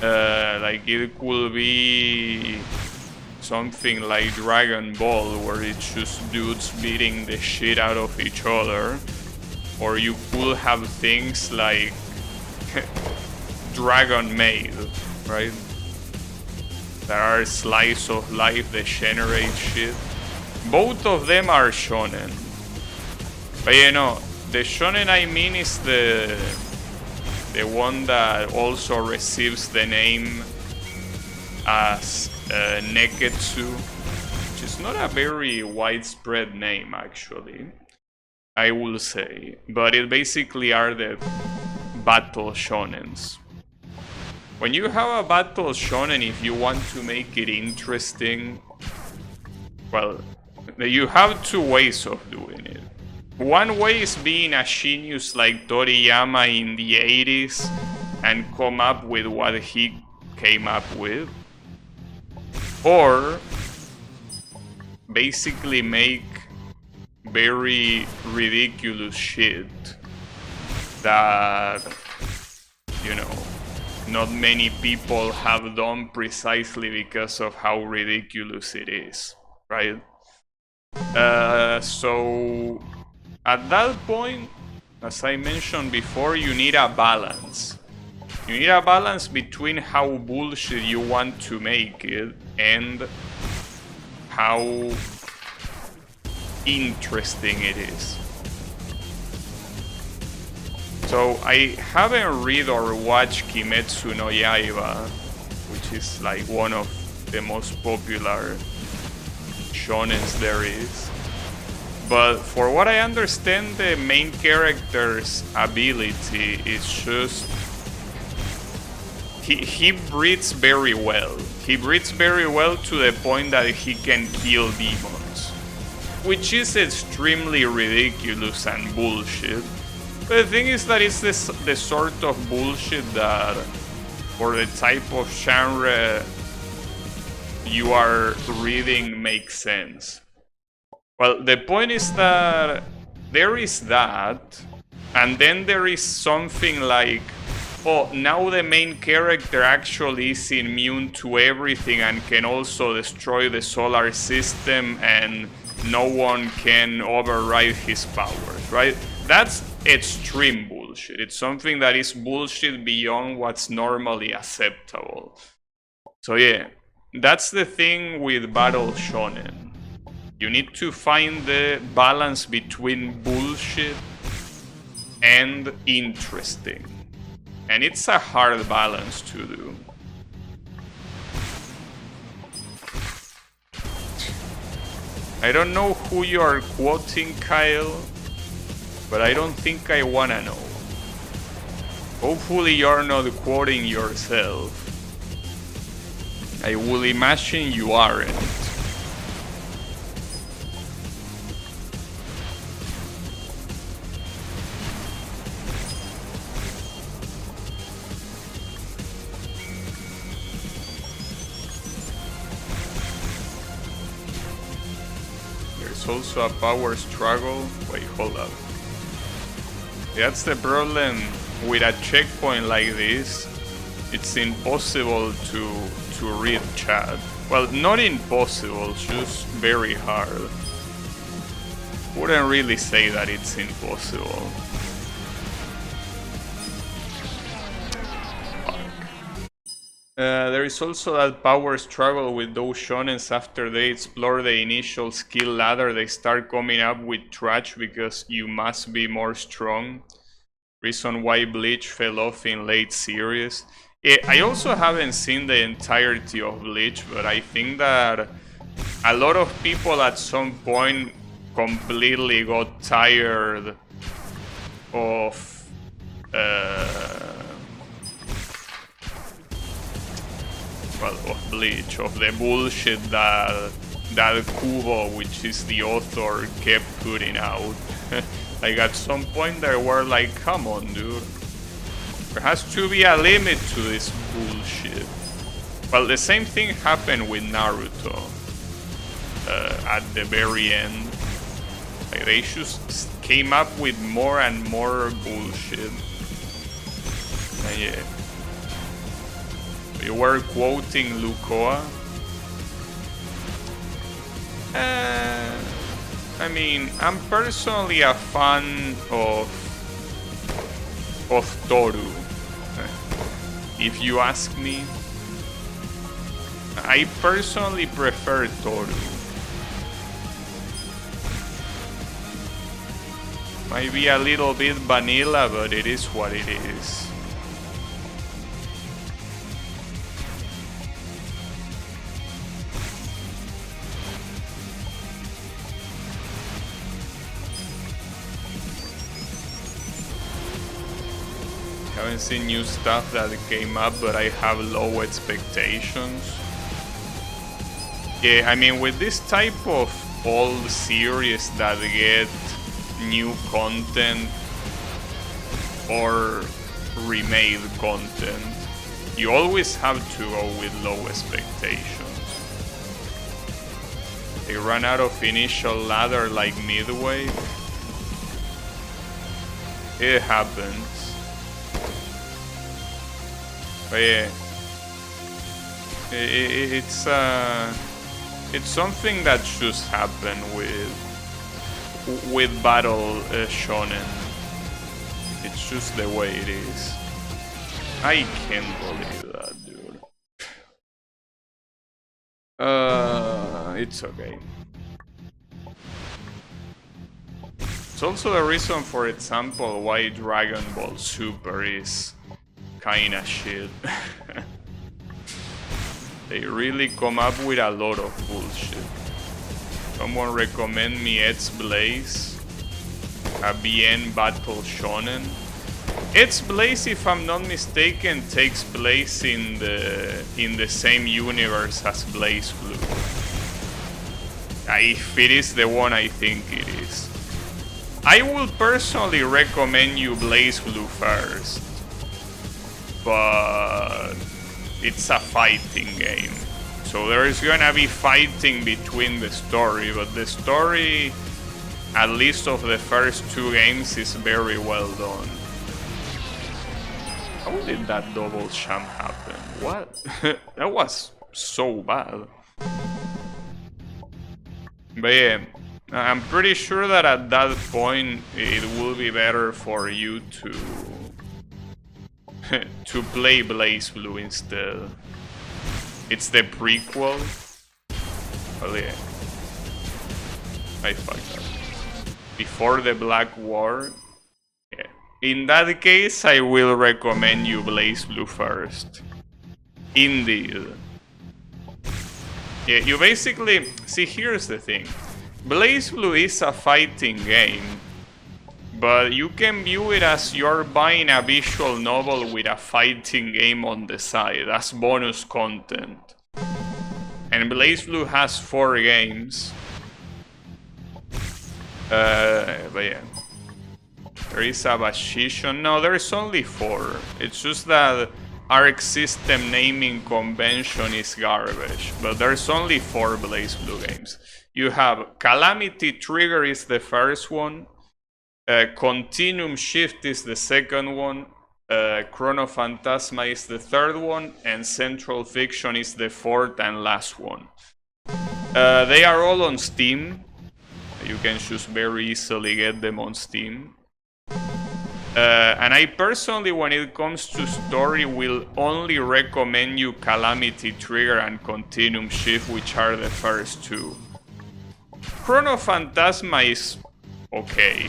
Like it could be something like Dragon Ball, where it's just dudes beating the shit out of each other, or you could have things like Dragon Maid, right? There are slice of life degenerate shit. Both of them are shonen. But you know, the shonen I mean is the one that also receives the name as Neketsu, which is not a very widespread name actually, I will say. But it basically are the battle shonens. When you have a battle shonen, if you want to make it interesting, well, you have two ways of doing it. One way is being a genius like Toriyama in the 80s and come up with what he came up with. Or basically make very ridiculous shit that, you know, not many people have done precisely because of how ridiculous it is, right? So at that point, as I mentioned before, you need a balance. You need a balance between how bullshit you want to make it and how interesting it is. So I haven't read or watched Kimetsu no Yaiba, which is like one of the most popular shonens there is. But for what I understand, the main character's ability is just he breathes very well. He breathes very well to the point that he can kill demons, which is extremely ridiculous and bullshit. But the thing is that it's the sort of bullshit that, for the type of genre you are reading, makes sense. Well, the point is that there is that, and then there is something like, oh, now the main character actually is immune to everything and can also destroy the solar system and no one can override his powers, right? That's extreme bullshit. It's something that is bullshit beyond what's normally acceptable. So yeah, that's the thing with battle shonen. You need to find the balance between bullshit and interesting. And it's a hard balance to do. I don't know who you are quoting, Kyle, but I don't think I wanna know. Hopefully you're not quoting yourself. I will imagine you aren't. Also a power struggle. Wait, hold up. That's the problem with a checkpoint like this. It's impossible to read chat. Well, not impossible, just very hard. Wouldn't really say that it's impossible. There is also that power struggle with those shonens. After they explore the initial skill ladder, they start coming up with trash because you must be more strong. Reason why Bleach fell off in late series. Yeah, I also haven't seen the entirety of Bleach, but I think that a lot of people at some point completely got tired of of Bleach, of the bullshit that Kubo, which is the author, kept putting out. Like at some point they were like, come on dude, there has to be a limit to this bullshit. Well, the same thing happened with Naruto at the very end. Like, they just came up with more and more bullshit. And yeah. You were quoting Lukoa. I mean, I'm personally a fan of Toru. If you ask me, I personally prefer Toru. Might be a little bit vanilla, but it is what it is. Haven't seen new stuff that came up, but I have low expectations. Yeah, I mean, with this type of old series that get new content or remade content, you always have to go with low expectations. They run out of initial ladder like midway. It happens. But yeah, it's something that should happen with battle shonen. It's just the way it is. I can't believe that, dude. It's okay. It's also the reason, for example, why Dragon Ball Super is kinda shit. They really come up with a lot of bullshit. Someone recommend me Ed's Blaze, a BN battle shonen. Ed's Blaze, if I'm not mistaken, takes place in the same universe as Blaze Blue. If it is the one, I think it is. I will personally recommend you Blaze Blue first, but it's a fighting game, so there is gonna be fighting between the story, but the story, at least of the first two games, is very well done. How did that double sham happen? What? That was so bad. But yeah, I'm pretty sure that at that point it will be better for you to play Blaze Blue instead. It's the prequel. Oh yeah, I fucked up. Before the Black War. Yeah. In that case, I will recommend you Blaze Blue first. Indeed. Yeah, you basically... See, here's the thing. Blaze Blue is a fighting game, but you can view it as you're buying a visual novel with a fighting game on the side, as bonus content. And Blaze Blue has 4 games. But yeah. There is a Bashishion. No, there's only 4. It's just that Arc System naming convention is garbage. But there's only 4 Blaze Blue games. You have Calamity Trigger is the first one. Continuum Shift is the second one. Chrono Phantasma is the third one. And Central Fiction is the fourth and last one. They are all on Steam. You can just very easily get them on Steam. And I personally, when it comes to story, will only recommend you Calamity Trigger and Continuum Shift, which are the first 2. Chrono Phantasma is okay.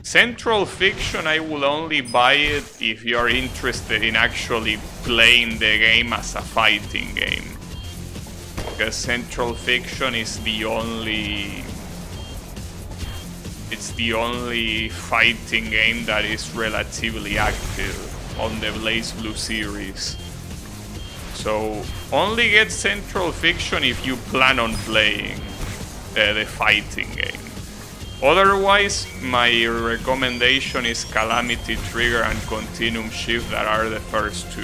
Central Fiction, I will only buy it if you're interested in actually playing the game as a fighting game. Because Central Fiction is the only... It's the only fighting game that is relatively active on the Blaze Blue series. So only get Central Fiction if you plan on playing the fighting game. Otherwise, my recommendation is Calamity Trigger and Continuum Shift, that are the first 2.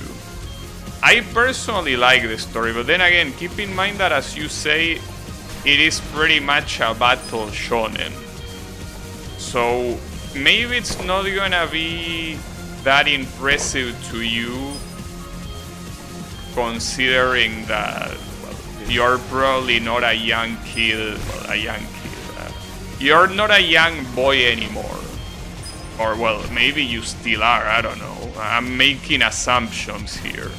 I personally like the story, but then again, keep in mind that, as you say, it is pretty much a battle shonen. So maybe it's not gonna be that impressive to you, considering that you're probably not a young kid, you're not a young boy anymore. Or, well, maybe you still are, I don't know. I'm making assumptions here.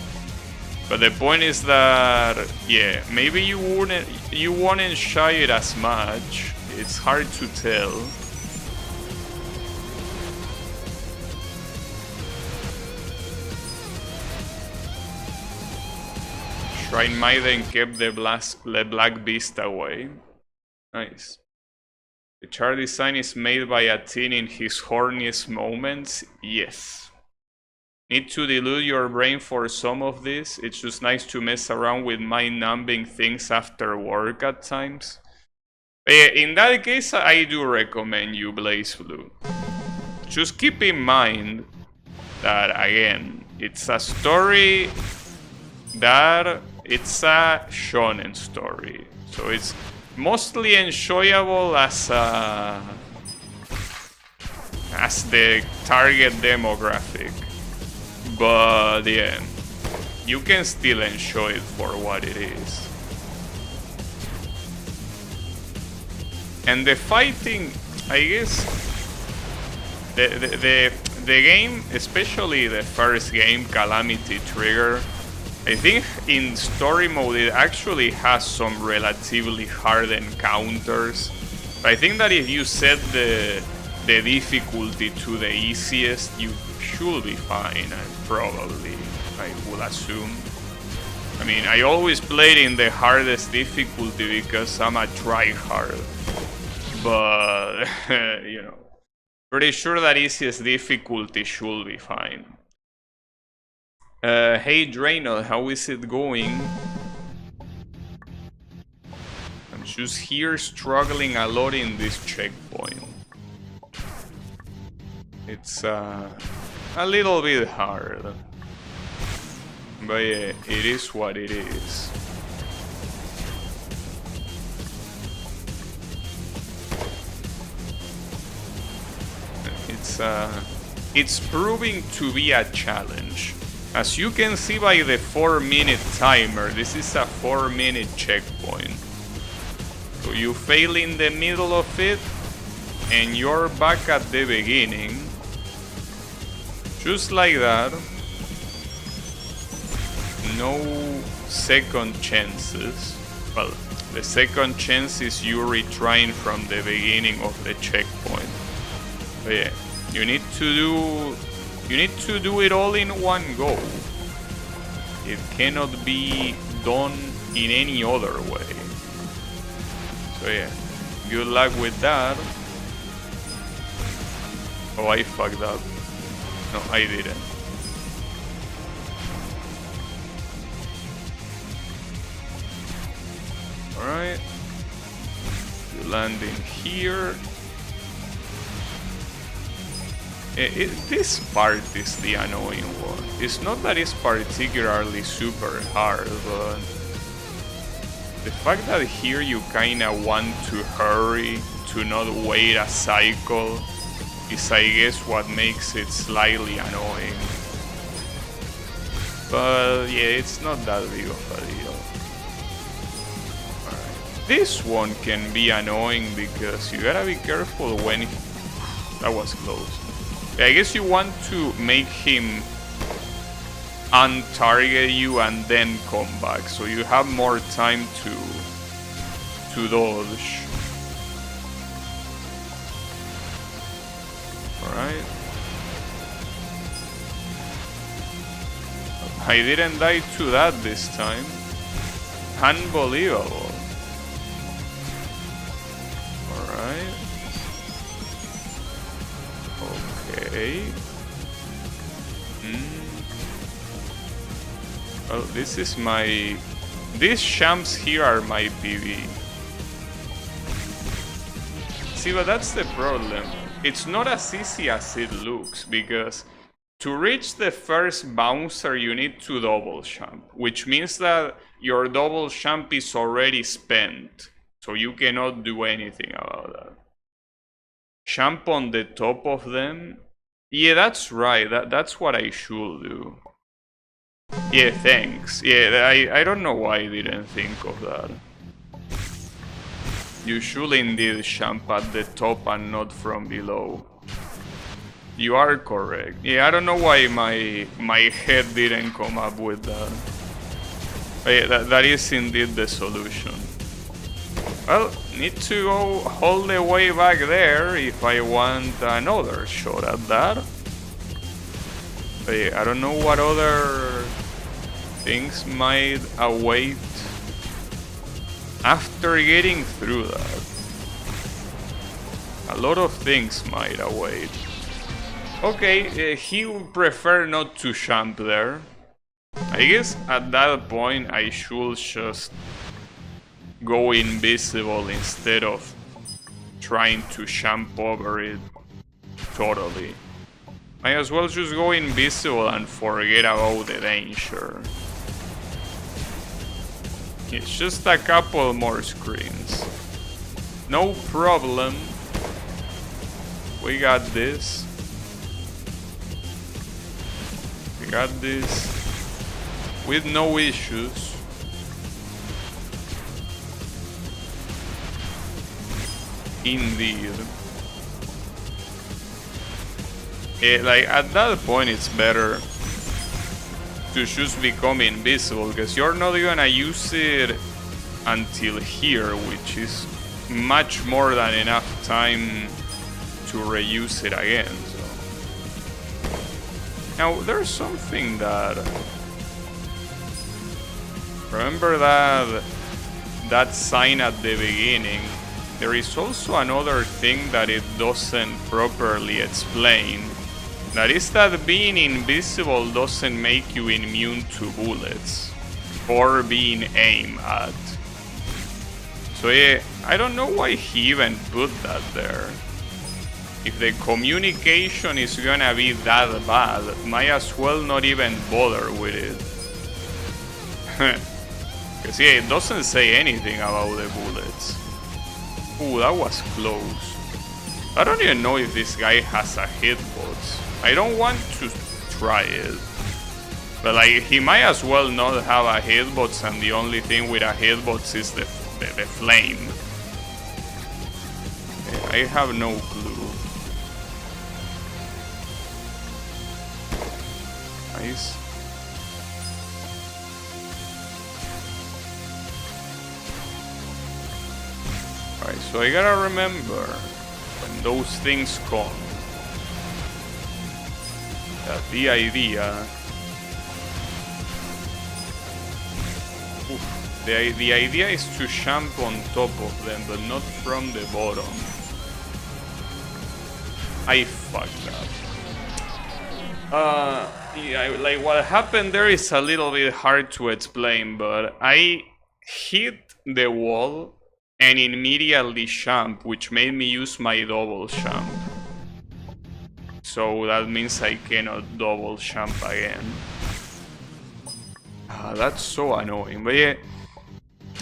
But the point is that, yeah, maybe you wouldn't shy it as much. It's hard to tell. Shrine Maiden kept the Black Beast away. Nice. The chart design is made by a teen in his horniest moments? Yes. Need to dilute your brain for some of this. It's just nice to mess around with mind-numbing things after work at times. In that case, I do recommend you Blaze Blue. Just keep in mind that, again, it's a story that it's a shonen story. So it's mostly enjoyable as the target demographic. But yeah, you can still enjoy it for what it is. And the fighting, I guess, the game, especially the first game, Calamity Trigger, I think in story mode it actually has some relatively hard encounters. But I think that if you set the difficulty to the easiest, you should be fine, probably, I would assume. I mean, I always played in the hardest difficulty because I'm a tryhard. But, you know, pretty sure that easiest difficulty should be fine. Hey Draenor, how is it going? I'm just here struggling a lot in this checkpoint. It's a little bit hard. But yeah, it is what it is. It's proving to be a challenge. As you can see by the 4-minute timer, this is a 4-minute checkpoint. So you fail in the middle of it, and you're back at the beginning. Just like that. No second chances. Well, the second chance is you retrying from the beginning of the checkpoint. But yeah, you need to do it all in one go. It cannot be done in any other way. So yeah, good luck with that. Oh, I fucked up. No, I didn't. Alright. You land in here. This part is the annoying one. It's not that it's particularly super hard, but the fact that here you kinda want to hurry, to not wait a cycle, is I guess what makes it slightly annoying. But yeah, it's not that big of a deal. Alright. This one can be annoying because you gotta be careful when... That was close. I guess you want to make him untarget you and then come back, so you have more time to dodge. Alright. I didn't die to that this time. Unbelievable. Alright. Okay. Well, this is my... These champs here are my PB. See, but that's the problem. It's not as easy as it looks, because to reach the first bouncer you need to double champ, which means that your double champ is already spent, so you cannot do anything about that. Champ on the top of them? Yeah, that's right, that's what I should do. Yeah, thanks. Yeah, I don't know why I didn't think of that. You should indeed champ at the top and not from below. You are correct. Yeah, I don't know why my head didn't come up with that. But yeah, that is indeed the solution. Well, need to go all the way back there if I want another shot at that. But yeah, I don't know what other things might await after getting through that. A lot of things might await. Okay, he would prefer not to jump there. I guess at that point I should just go invisible instead of trying to jump over it totally. Might as well just go invisible and forget about the danger. It's just a couple more screens. No problem. We got this. We got this. With no issues. Indeed. Like at that point it's better to just become invisible, because you're not gonna use it until here, which is much more than enough time to reuse it again. So now there's something that, remember that sign at the beginning. There is also another thing that it doesn't properly explain. That is that being invisible doesn't make you immune to bullets or being aimed at. So yeah, I don't know why he even put that there. If the communication is gonna be that bad, might as well not even bother with it. Because yeah, it doesn't say anything about the bullets. Ooh, that was close. I don't even know if this guy has a hitbox. I don't want to try it. But like, he might as well not have a hitbox, and the only thing with a hitbox is the flame. I have no clue. Nice. Alright, so I gotta remember when those things come that the idea the idea is to jump on top of them, but not from the bottom. I fucked up. Yeah, like what happened there is a little bit hard to explain, but I hit the wall and immediately jump, which made me use my double jump. So that means I cannot double jump again. That's so annoying. But yeah,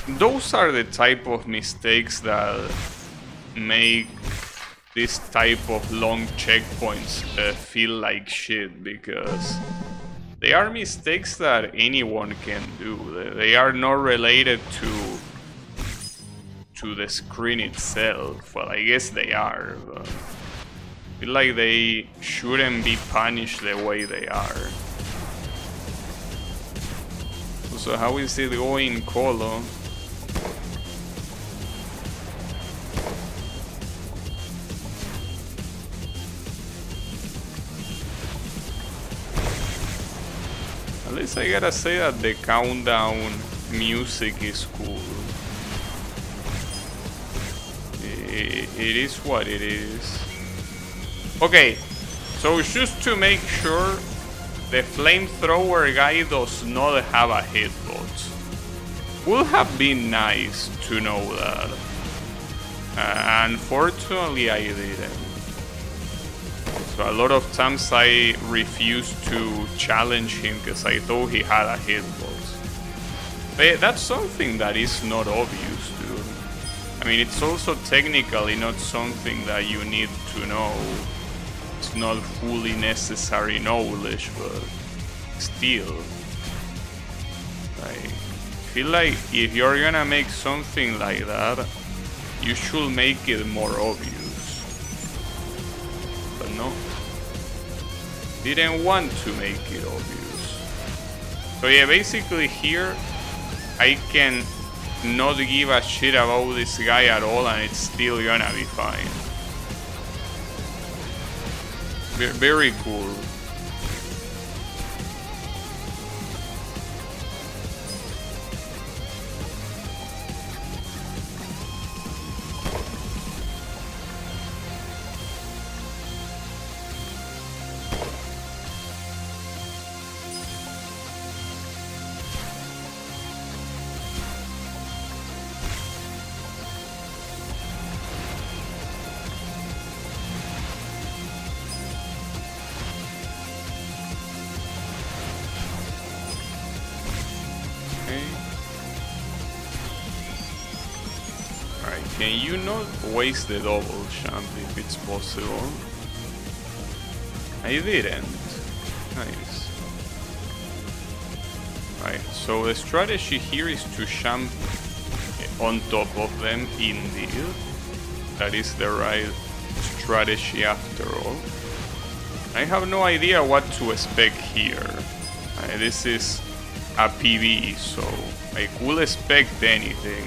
those are the type of mistakes that make this type of long checkpoints feel like shit, because they are mistakes that anyone can do. They are not related to the screen itself. Well, I guess they are, but I feel like they shouldn't be punished the way they are. So how is it going, Colo? At least I gotta say that the countdown music is cool. It is what it is. Okay, so just to make sure, the flamethrower guy does not have a hitbox. Would have been nice to know that. Unfortunately, I didn't. So a lot of times I refused to challenge him because I thought he had a hitbox. But that's something that is not obvious, dude. I mean, it's also technically not something that you need to know. It's not fully necessary knowledge, but still. I feel like if you're gonna make something like that, you should make it more obvious. But no. Didn't want to make it obvious. So yeah, basically here, I can not give a shit about this guy at all, and it's still gonna be fine. Very cool. Can you not waste the double champ if it's possible? I didn't. Nice. Right, so the strategy here is to jump on top of them indeed. That is the right strategy after all. I have no idea what to expect here. This is a PV, so I could expect anything.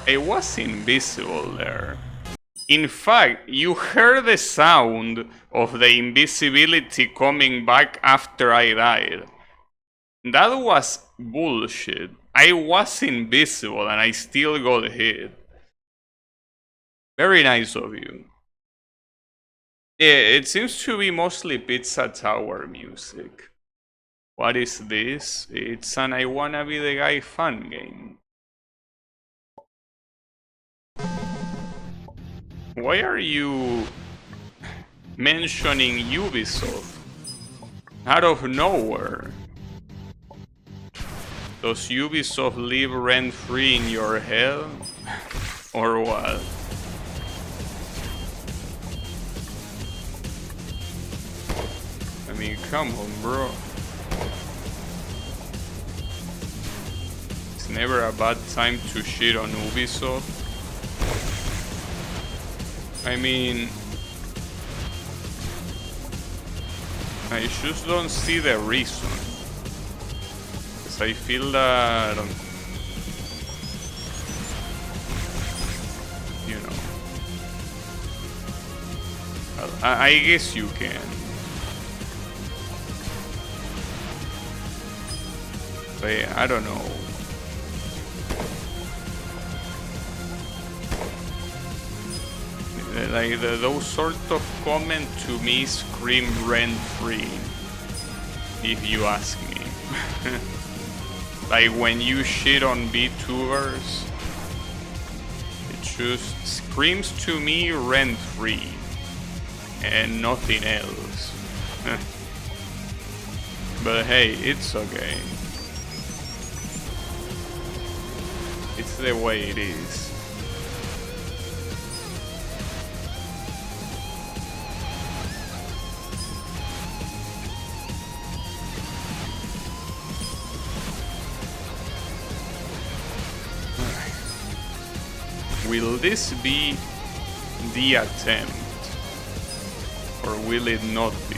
I was invisible there. In fact, you heard the sound of the invisibility coming back after I died. That was bullshit. I was invisible and I still got hit. Very nice of you. Yeah, it seems to be mostly Pizza Tower music. What is this? It's an I Wanna Be the Guy fan game. Why are you mentioning Ubisoft? Out of nowhere. Does Ubisoft live rent-free in your head? Or what? I mean, come on, bro. It's never a bad time to shit on Ubisoft. I mean, I just don't see the reason. Because I feel that, you know, I guess you can. But I don't know. Like those sort of comments to me scream rent-free, if you ask me. Like when you shit on VTubers, it just screams to me rent-free and nothing else. But hey, it's okay. It's the way it is. Will this be the attempt? Or will it not be?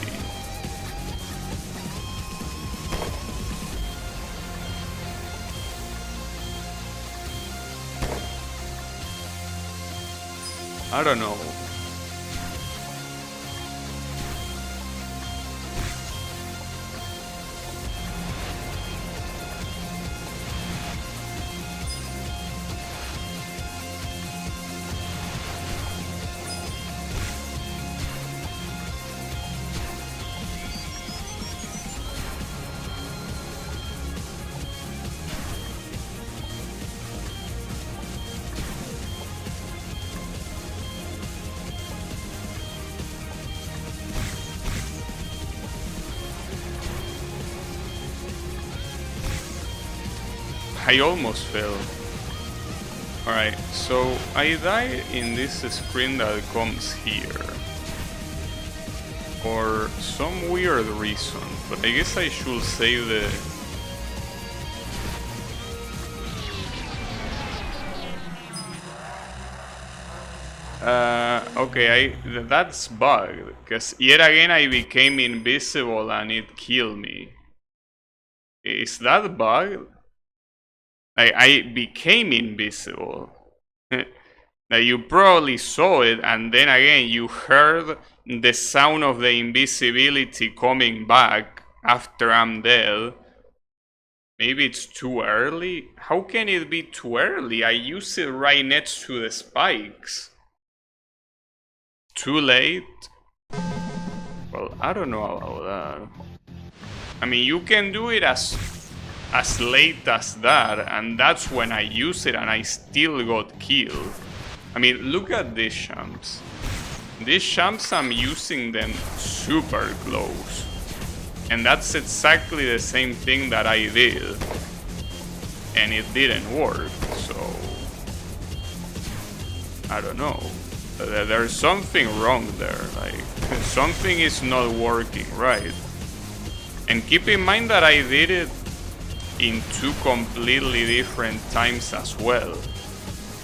I don't know. I almost fell. Alright, so I died in this screen that comes here. For some weird reason, but I guess I should save the... Okay, that's bugged, because yet again I became invisible and it killed me. Is that bugged? I became invisible. Now you probably saw it, and then again you heard the sound of the invisibility coming back after I'm dead. Maybe it's too early? How can it be too early? I use it right next to the spikes. Too late? Well, I don't know about that. I mean, you can do it as late as that, and that's when I use it and I still got killed. I mean, look at these champs. These champs, I'm using them super close. And that's exactly the same thing that I did. And it didn't work, so... I don't know. There's something wrong there, like... something is not working right. And keep in mind that I did it in 2 completely different times as well.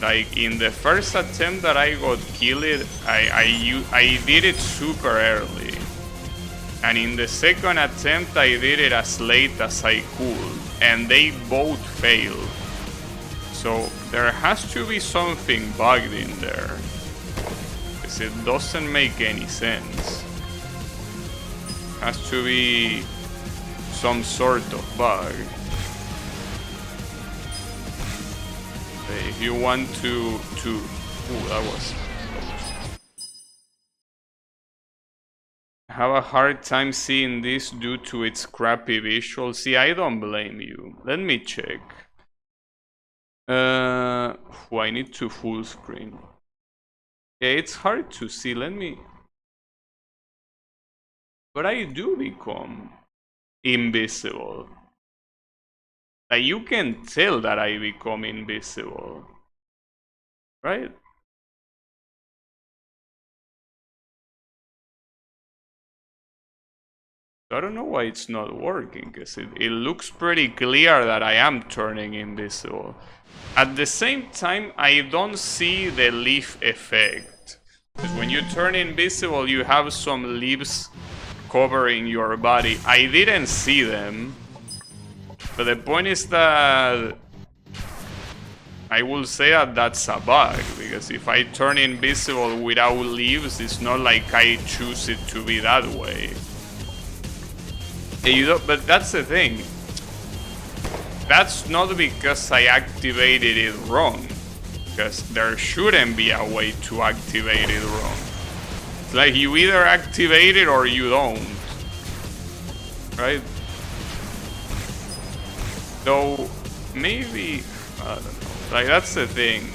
Like, in the first attempt that I got killed, I did it super early. And in the second attempt, I did it as late as I could. And they both failed. So, there has to be something bugged in there. Because it doesn't make any sense. Has to be some sort of bug. If you want to ooh, that was I have a hard time seeing this due to its crappy visuals. See, I don't blame you. Let me check. I need to full screen. Yeah, it's hard to see. Let me. But I do become invisible. Like, you can tell that I become invisible, right? I don't know why it's not working, because it looks pretty clear that I am turning invisible. At the same time, I don't see the leaf effect. Because when you turn invisible, you have some leaves covering your body. I didn't see them. But the point is that I will say that that's a bug, because if I turn invisible without leaves, it's not like I choose it to be that way. You don't, but that's the thing. That's not because I activated it wrong, because there shouldn't be a way to activate it wrong. It's like you either activate it or you don't, right? Though, maybe, I don't know, like that's the thing.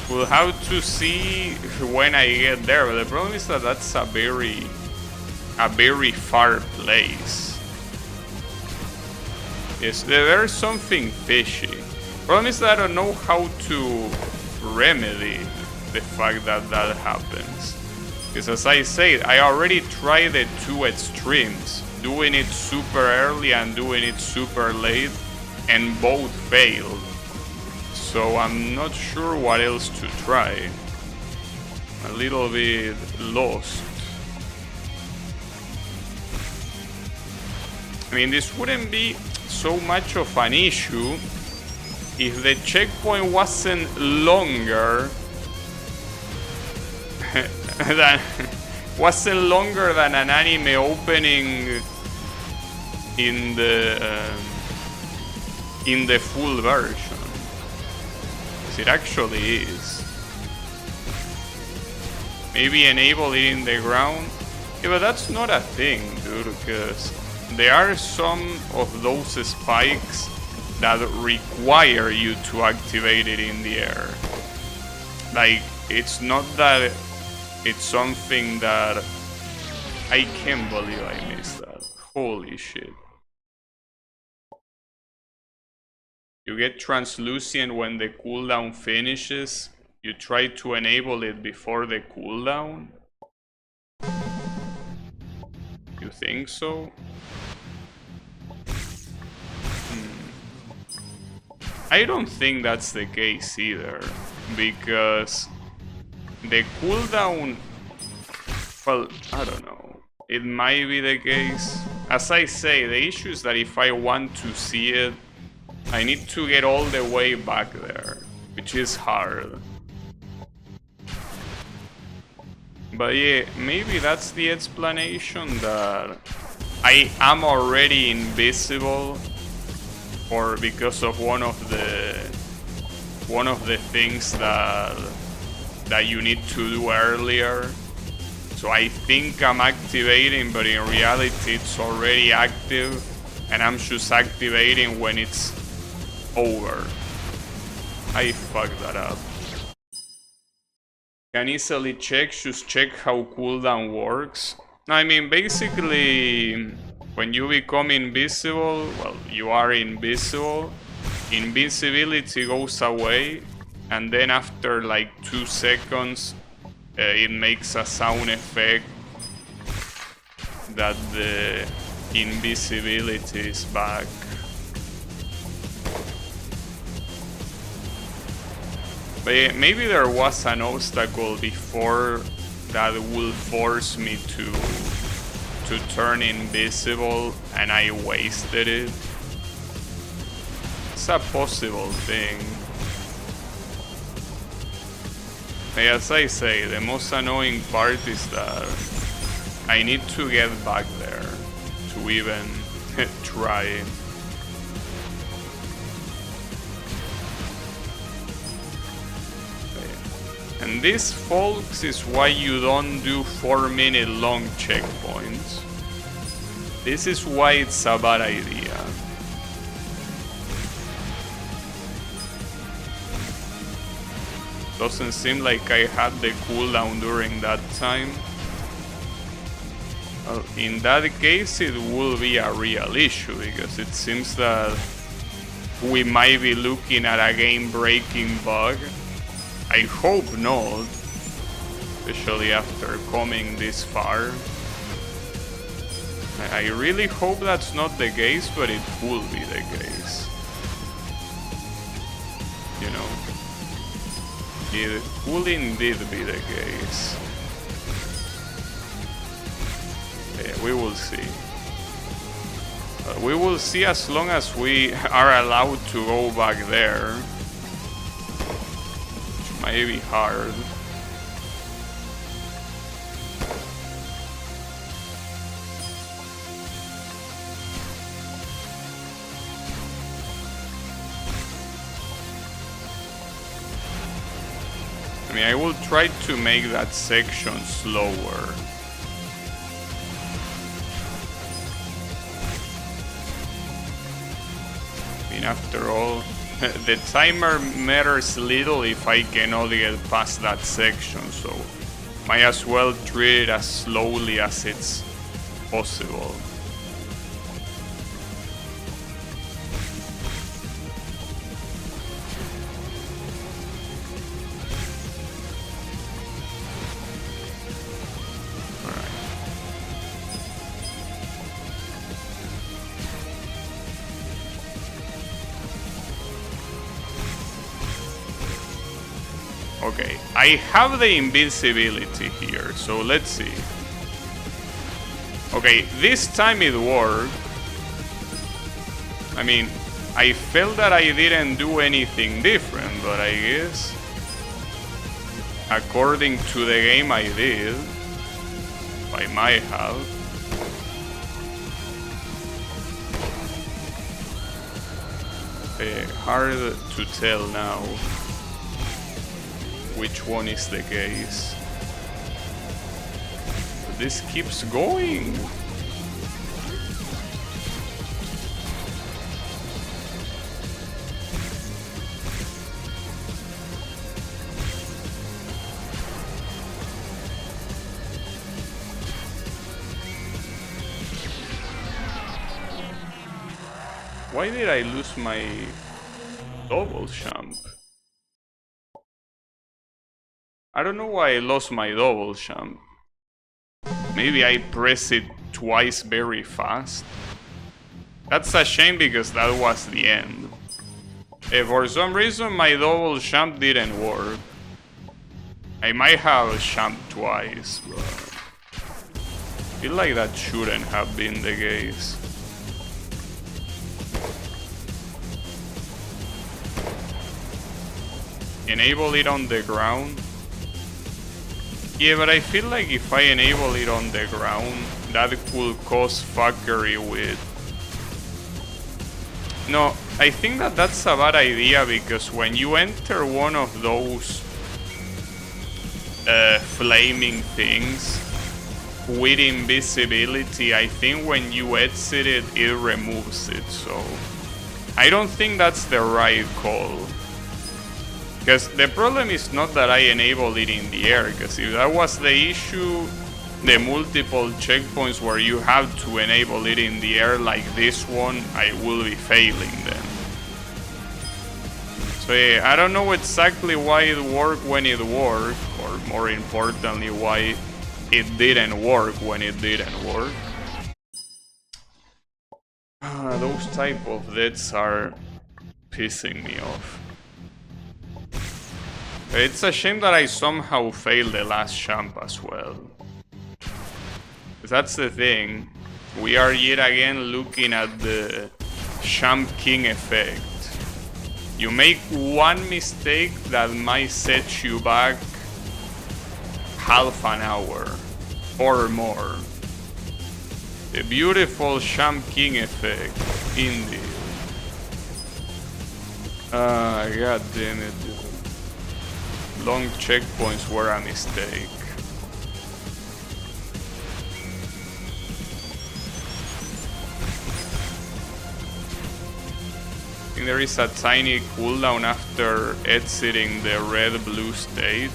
We'll have to see when I get there, but the problem is that that's a very far place. Yes, there's something fishy. Problem is that I don't know how to remedy the fact that that happens. Because as I said, I already tried the 2 extremes. Doing it super early and doing it super late, and both failed. So I'm not sure what else to try. A little bit lost. I mean, this wouldn't be so much of an issue if the checkpoint wasn't longer than an anime opening in the full version. Yes, it actually is. Maybe enable it in the ground. Yeah, but that's not a thing, dude, because there are some of those spikes that require you to activate it in the air. Like, it's not that it's something that... I can't believe I missed that. Holy shit. You get translucent when the cooldown finishes. You try to enable it before the cooldown. You think so? I don't think that's the case either, because the cooldown, well, I don't know, it might be the case. As I say, the issue is that if I want to see it, I need to get all the way back there, which is hard. But yeah, maybe that's the explanation, that I am already invisible, or because of one of the things that you need to do earlier. So I think I'm activating, but in reality it's already active, and I'm just activating when it's over. I fucked that up. can easily check, just check how cooldown works. I mean, basically, when you become invisible, well, you are invisible. Invincibility goes away, and then after like 2 seconds, it makes a sound effect that the invisibility is back. But maybe there was an obstacle before that will force me to turn invisible and I wasted it. It's a possible thing. As I say, the most annoying part is that I need to get back there to even try. And this, folks, is why you don't do 4-minute long checkpoints. This is why it's a bad idea. Doesn't seem like I had the cooldown during that time. Well, in that case, it will be a real issue, because it seems that we might be looking at a game-breaking bug. I hope not, especially after coming this far. I really hope that's not the case, but it will be the case. You know, it will indeed be the case. Yeah, we will see. We will see as long as we are allowed to go back there. Might be hard. I mean, I will try to make that section slower. I mean, after all, the timer matters little if I cannot get past that section, so might as well treat it as slowly as it's possible. Okay, I have the invincibility here, so let's see. Okay, this time it worked. I mean, I felt that I didn't do anything different, but I guess according to the game I did. I might have. Hard to tell now which one is the case. This keeps going. Why did I lose my double jump? I don't know why I lost my double jump. Maybe I pressed it twice very fast. That's a shame because that was the end. For some reason my double jump didn't work. I might have jumped twice, but I feel like that shouldn't have been the case. Enable it on the ground. Yeah, but I feel like if I enable it on the ground, that could cause fuckery with... No, I think that that's a bad idea, because when you enter one of those flaming things with invisibility, I think when you exit it, it removes it, so... I don't think that's the right call. Because the problem is not that I enable it in the air, because if that was the issue, the multiple checkpoints where you have to enable it in the air like this one, I will be failing them. So yeah, I don't know exactly why it worked when it worked, or more importantly, why it didn't work when it didn't work. Those type of deaths are pissing me off. It's a shame that I somehow failed the last champ as well. That's the thing. We are yet again looking at the champ king effect. You make one mistake that might set you back half an hour or more. The beautiful champ king effect, indeed. God damn it, dude. Long checkpoints were a mistake. I think there is a tiny cooldown after exiting the red-blue state.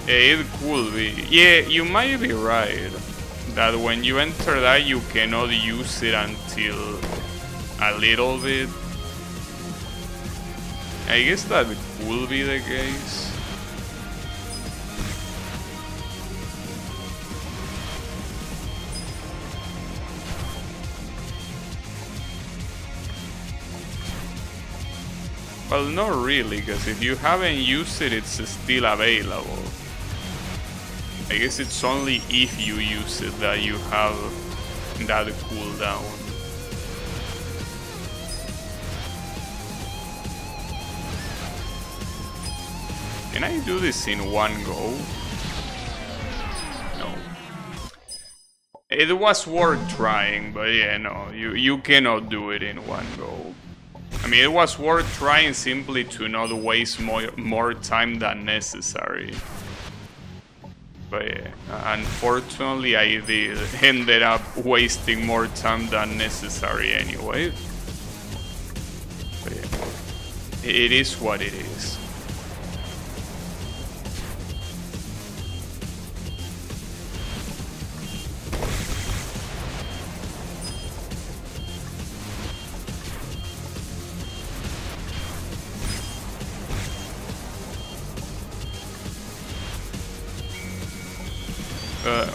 Yeah, it could be. Yeah, you might be right. That when you enter that, you cannot use it until a little bit. I guess that will be the case. Well, not really, because if you haven't used it, it's still available. I guess it's only if you use it that you have that cooldown. Can I do this in one go? No. It was worth trying, but yeah, no, you cannot do it in one go. I mean, it was worth trying simply to not waste more time than necessary. But yeah, unfortunately I ended up wasting more time than necessary anyway. But yeah, it is what it is.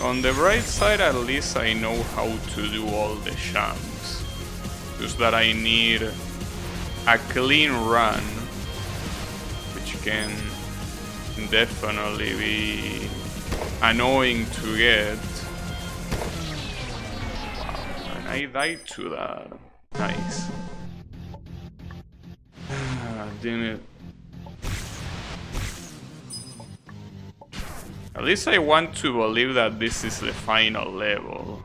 On the bright side, at least I know how to do all the champs. Just that I need a clean run, which can definitely be annoying to get. Wow, and I died to that. Nice. Damn it. At least I want to believe that this is the final level.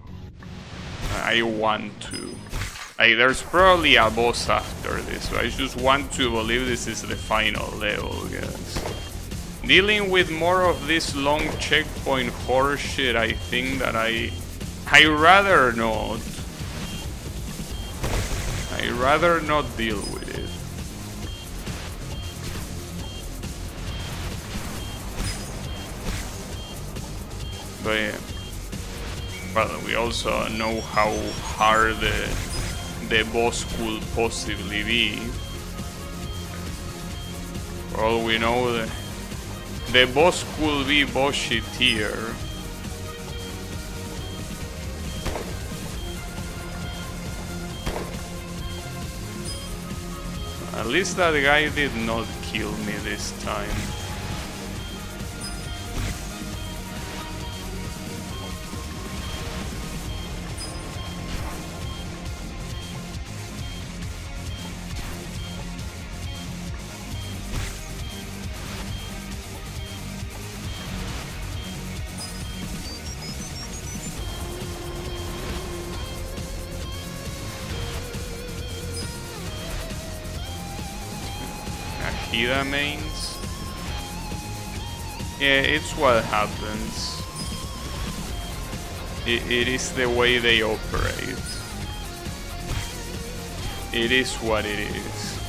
I want to. There's probably a boss after this, but I just want to believe this is the final level, guys. Dealing with more of this long checkpoint horseshit, I think that I rather not. I rather not deal with it. But yeah. Well, we also know how hard the boss could possibly be. For all we know, the boss could be bossy tier. At least that guy did not kill me this time. Hida mains. Yeah, it's what happens. It is the way they operate. It is what it is.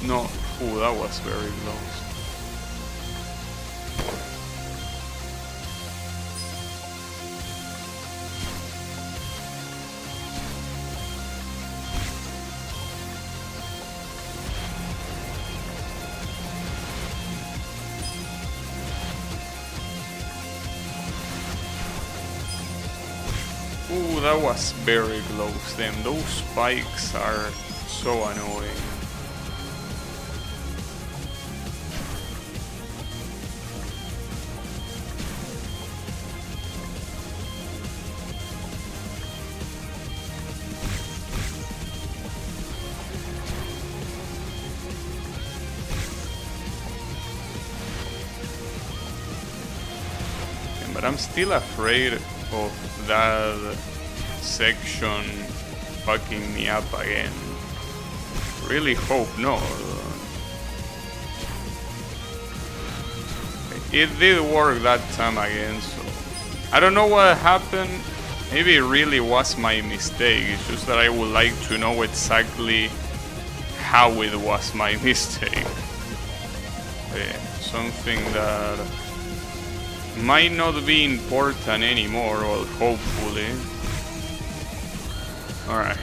No. Oh, that was very close. Ooh, that was very close then. Those spikes are so annoying. But I'm still afraid of that section fucking me up again. Really hope no. It did work that time again, so I don't know what happened. Maybe it really was my mistake. It's just that I would like to know exactly how it was my mistake. Something that might not be important anymore, well, hopefully. Alright.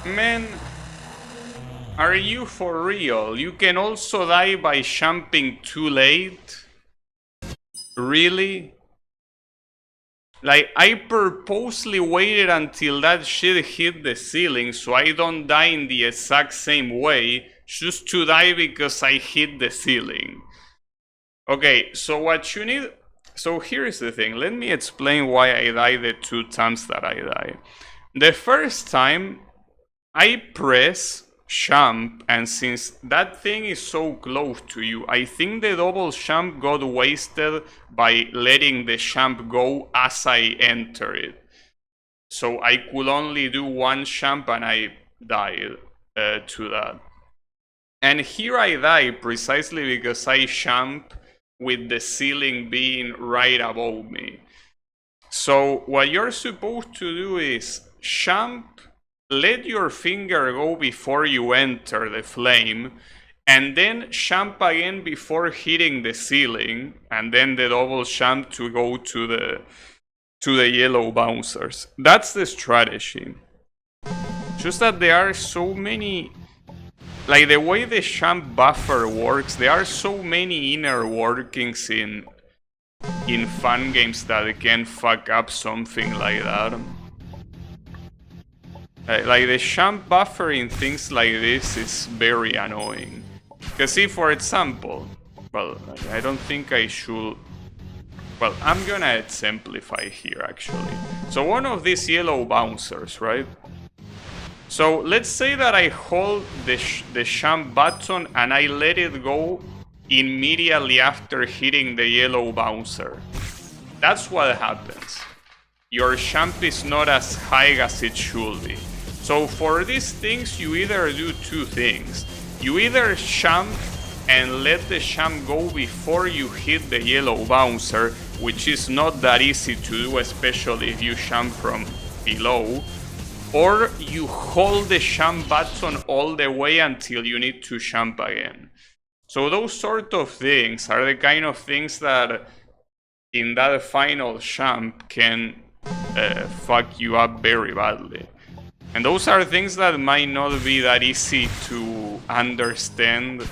Man, are you for real? You can also die by jumping too late? Really? Like, I purposely waited until that shit hit the ceiling so I don't die in the exact same way, just to die because I hit the ceiling. Okay, so what you need... So here's the thing, let me explain why I died the 2 times that I died. The first time, I press jump, and since that thing is so close to you, I think the double jump got wasted by letting the jump go as I enter it. So I could only do 1 jump and I died to that. And here I die precisely because I jump with the ceiling being right above me. So what you're supposed to do is jump, let your finger go before you enter the flame, and then jump again before hitting the ceiling, and then the double jump to go to the yellow bouncers. That's the strategy. Just that there are so many, like the way the jump buffer works, there are so many inner workings in fun games that can fuck up something like that. Like the jump buffer in things like this is very annoying. Because see, for example, well, I don't think I should... Well, I'm gonna exemplify here actually. So one of these yellow bouncers, right? So let's say that I hold the jump button and I let it go immediately after hitting the yellow bouncer. That's what happens. Your jump is not as high as it should be. So for these things, you either do 2 things. You either jump and let the jump go before you hit the yellow bouncer, which is not that easy to do, especially if you jump from below. Or you hold the jump button all the way until you need to jump again. So those sort of things are the kind of things that in that final jump can fuck you up very badly. And those are things that might not be that easy to understand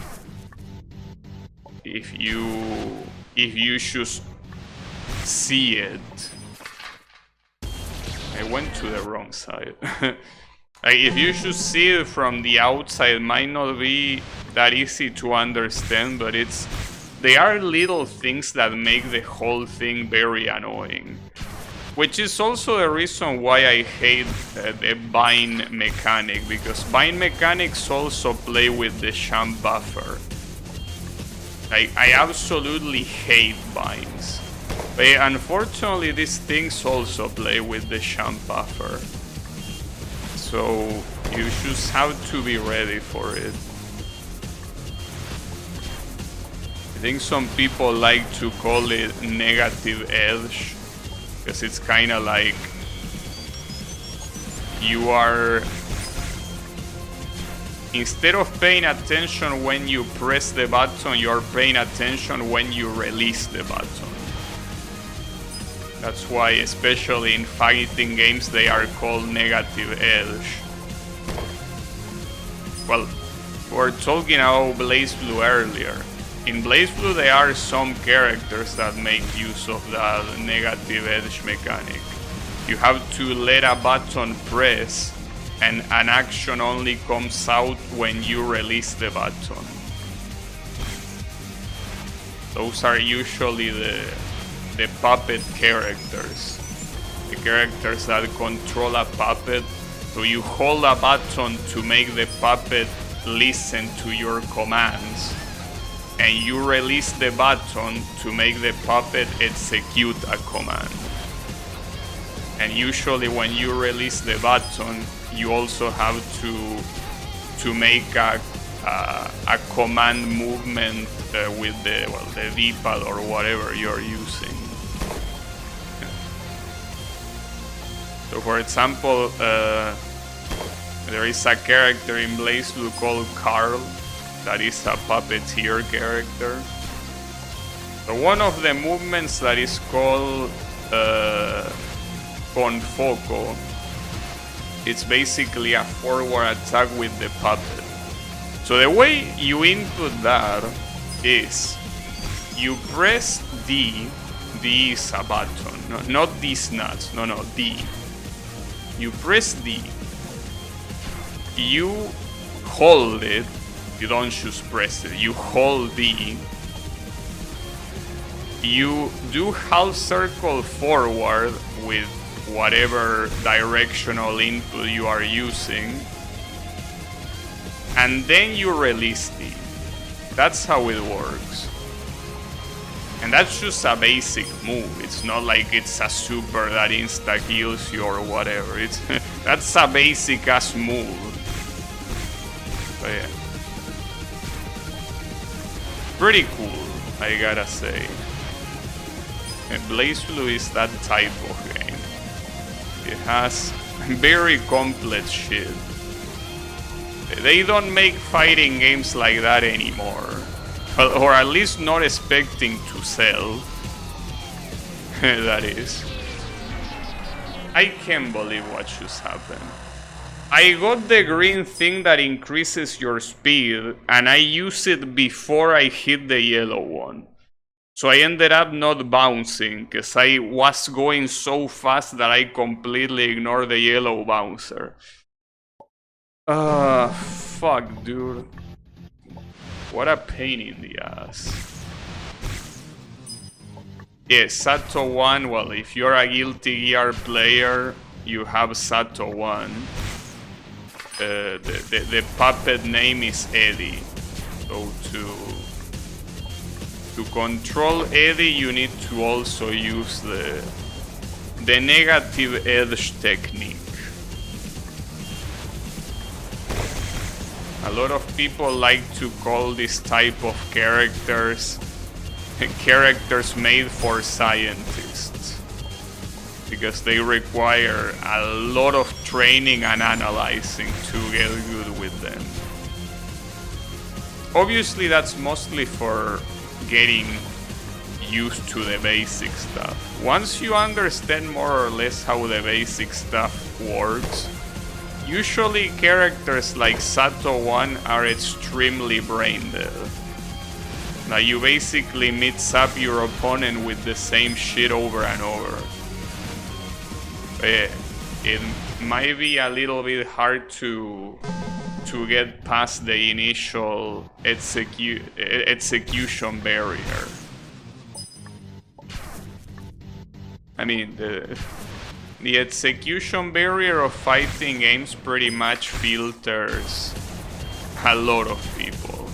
if you just see it. I went to the wrong side. Like, if you should see it from the outside, it might not be that easy to understand, but they are little things that make the whole thing very annoying. Which is also the reason why I hate the bind mechanic, because bind mechanics also play with the jump buffer. I absolutely hate binds. But unfortunately, these things also play with the champ buffer. So you just have to be ready for it. I think some people like to call it negative edge, because it's kind of like you are, instead of paying attention when you press the button, you're paying attention when you release the button. That's why, especially in fighting games, they are called negative edge. Well, we were talking about BlazBlue earlier. In BlazBlue, there are some characters that make use of that negative edge mechanic. You have to let a button press, and an action only comes out when you release the button. Those are usually the puppet characters. The characters that control a puppet. So you hold a button to make the puppet listen to your commands, and you release the button to make the puppet execute a command. And usually when you release the button, you also have to make a command movement with the D-pad or whatever you're using. So for example, there is a character in BlazBlue called Carl that is a puppeteer character. So one of the movements that is called con foco, it's basically a forward attack with the puppet. So the way you input that is you press D. D is a button, no, not these nuts, no, D. You press D, you hold it, you don't just press it, you hold D, you do half circle forward with whatever directional input you are using, and then you release D. That's how it works. And that's just a basic move. It's not like it's a super that insta kills you or whatever. It's that's a basic ass move. But yeah, pretty cool, I gotta say. And BlazBlue is that type of game. It has very complex shit. They don't make fighting games like that anymore. Or at least not expecting to sell. That is. I can't believe what just happened. I got the green thing that increases your speed, and I used it before I hit the yellow one. So I ended up not bouncing, because I was going so fast that I completely ignored the yellow bouncer. Fuck, dude. What a pain in the ass. Yeah, Sato 1, well, if you're a Guilty Gear player, you have Sato 1. The puppet name is Eddie. So to control Eddie, you need to also use the negative edge technique. A lot of people like to call this type of characters made for scientists, because they require a lot of training and analyzing to get good with them. Obviously, that's mostly for getting used to the basic stuff. Once you understand more or less how the basic stuff works, usually characters like Sato 1 are extremely brain dead. Now you basically mix up your opponent with the same shit over and over. It might be a little bit hard to get past the initial execution barrier. I mean, the execution barrier of fighting games pretty much filters a lot of people.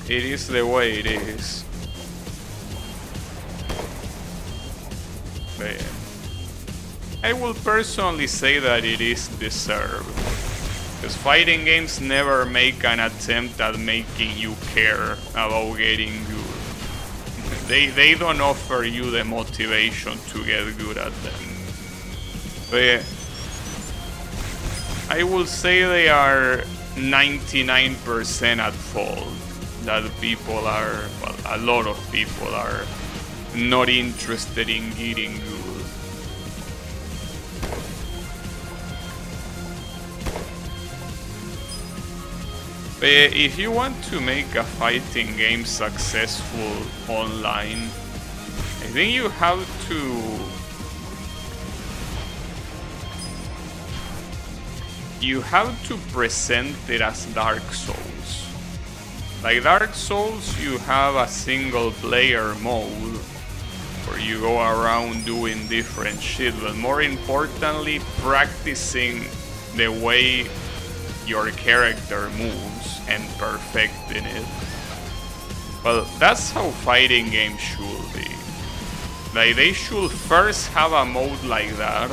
It is the way it is. But I will personally say that it is deserved. Because fighting games never make an attempt at making you care about getting good. They don't offer you the motivation to get good at them. But I will say they are 99% at fault. That people are, well, a lot of people are not interested in getting good. But if you want to make a fighting game successful online, I think you have to present it as Dark Souls. Like Dark Souls, you have a single player mode where you go around doing different shit, but more importantly, practicing the way your character moves and perfecting it. Well, that's how fighting games should be. Like, they should first have a mode like that,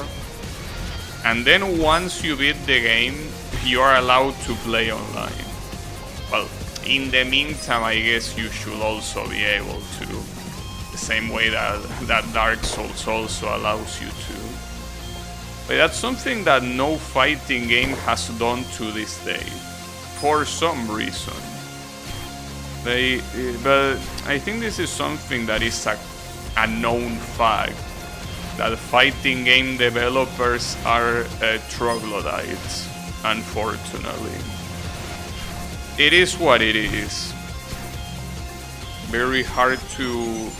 and then once you beat the game, you are allowed to play online. Well, in the meantime, I guess you should also be able to, the same way that Dark Souls also allows you to. But that's something that no fighting game has done to this day, for some reason. But I think this is something that is a known fact, that fighting game developers are troglodytes, unfortunately. It is what it is. Very hard to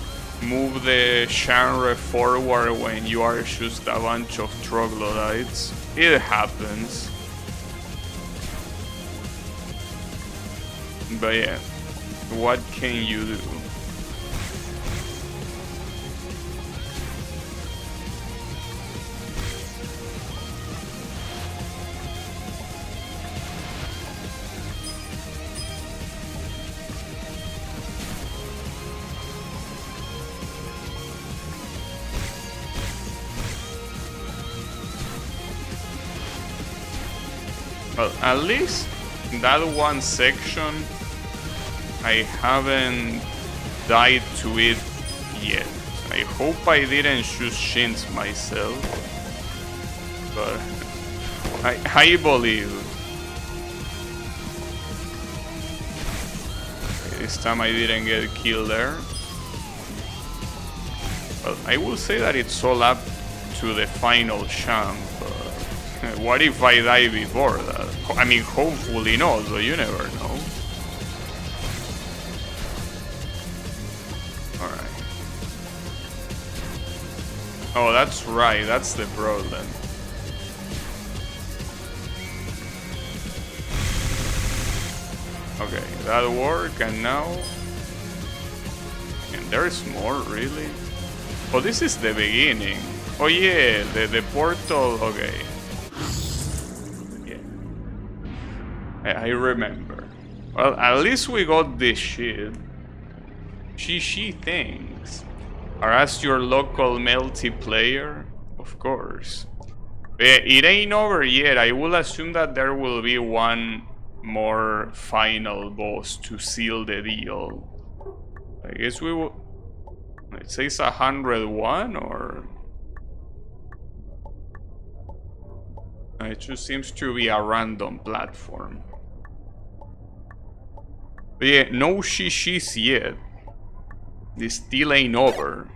move the genre forward when you are just a bunch of troglodytes. It happens. But yeah, what can you do? Well, at least that one section, I haven't died to it yet. I hope I didn't just shinz myself, but I believe. Okay, this time I didn't get killed there. Well, I will say that it's all up to the final champ. What if I die before that? I mean, hopefully not, but you never know. Alright. Oh, that's right, that's the problem. Okay, that worked, and now... And there's more, really? Oh, this is the beginning. Oh yeah, the portal, okay. I remember. Well, at least we got this shit. She things. Harass your local multiplayer? Of course. It ain't over yet. I will assume that there will be one more final boss to seal the deal. I guess we will... It says 101 or... It just seems to be a random platform. But yeah, no shishis yet. This still ain't over.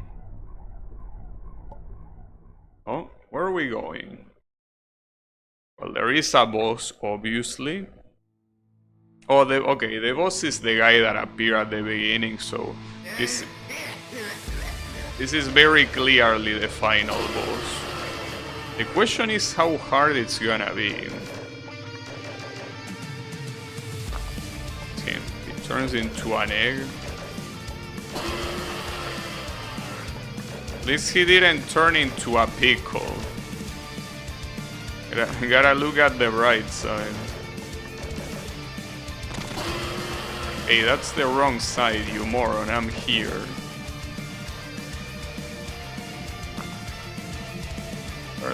Oh, where are we going? Well, there is a boss, obviously. Oh, okay, the boss is the guy that appeared at the beginning, so this is very clearly the final boss. The question is how hard it's gonna be. Okay, it turns into an egg. At least he didn't turn into a pickle. Gotta look at the right side. Hey, that's the wrong side, you moron. I'm here.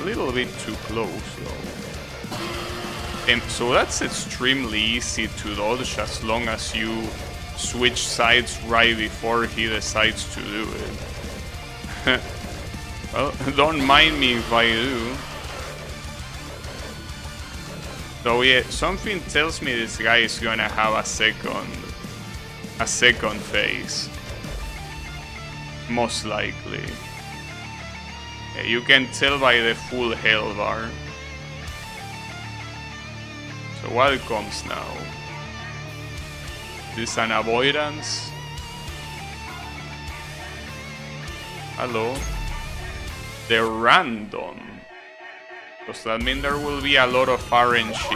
little bit too close though. And so that's extremely easy to dodge as long as you switch sides right before he decides to do it. Well, don't mind me if I do. So yeah, something tells me this guy is gonna have a second phase. Most likely. Yeah, you can tell by the full health bar. So what comes now? This is an avoidance. Hello. They're random. Does that mean there will be a lot of RNG?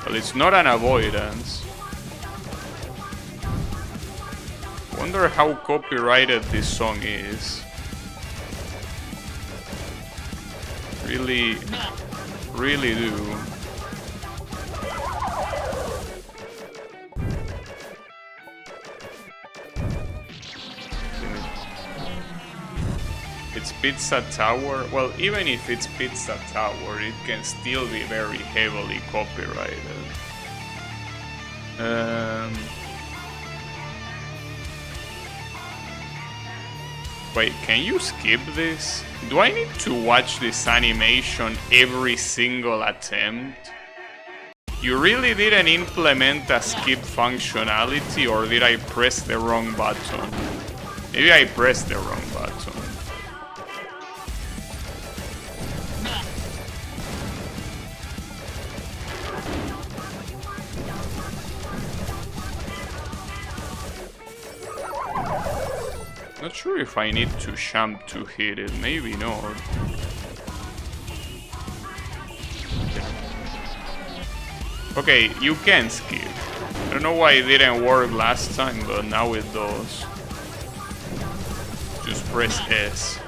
Well, it's not an avoidance. Wonder how copyrighted this song is. Really do. It's Pizza Tower. Well, even if it's Pizza Tower, it can still be very heavily copyrighted. Wait, can you skip this? Do I need to watch this animation every single attempt? You really didn't implement a skip functionality, or did I press the wrong button? Maybe I pressed the wrong button. Not sure if I need to jump to hit it, maybe not. Okay, you can skip. I don't know why it didn't work last time, but now it does. Just press S.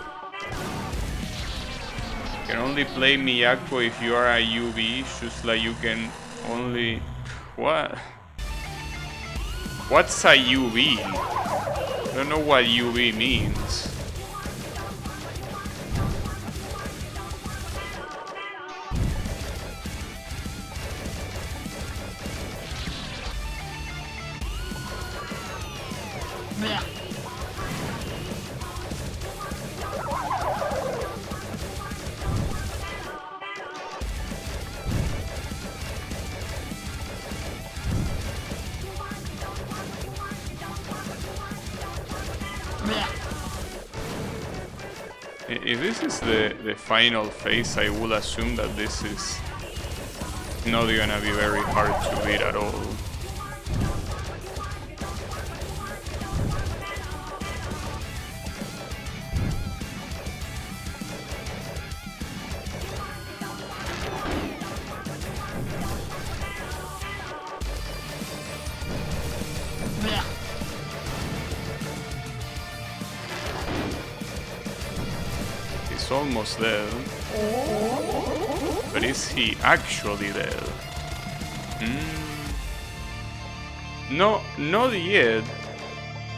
You can only play Miyako if you are a UV, just like you can only... What? What's a UV? I don't know what UV means. If this is the final phase, I will assume that this is not gonna be very hard to beat at all. Almost dead. But is he actually dead? No, not yet.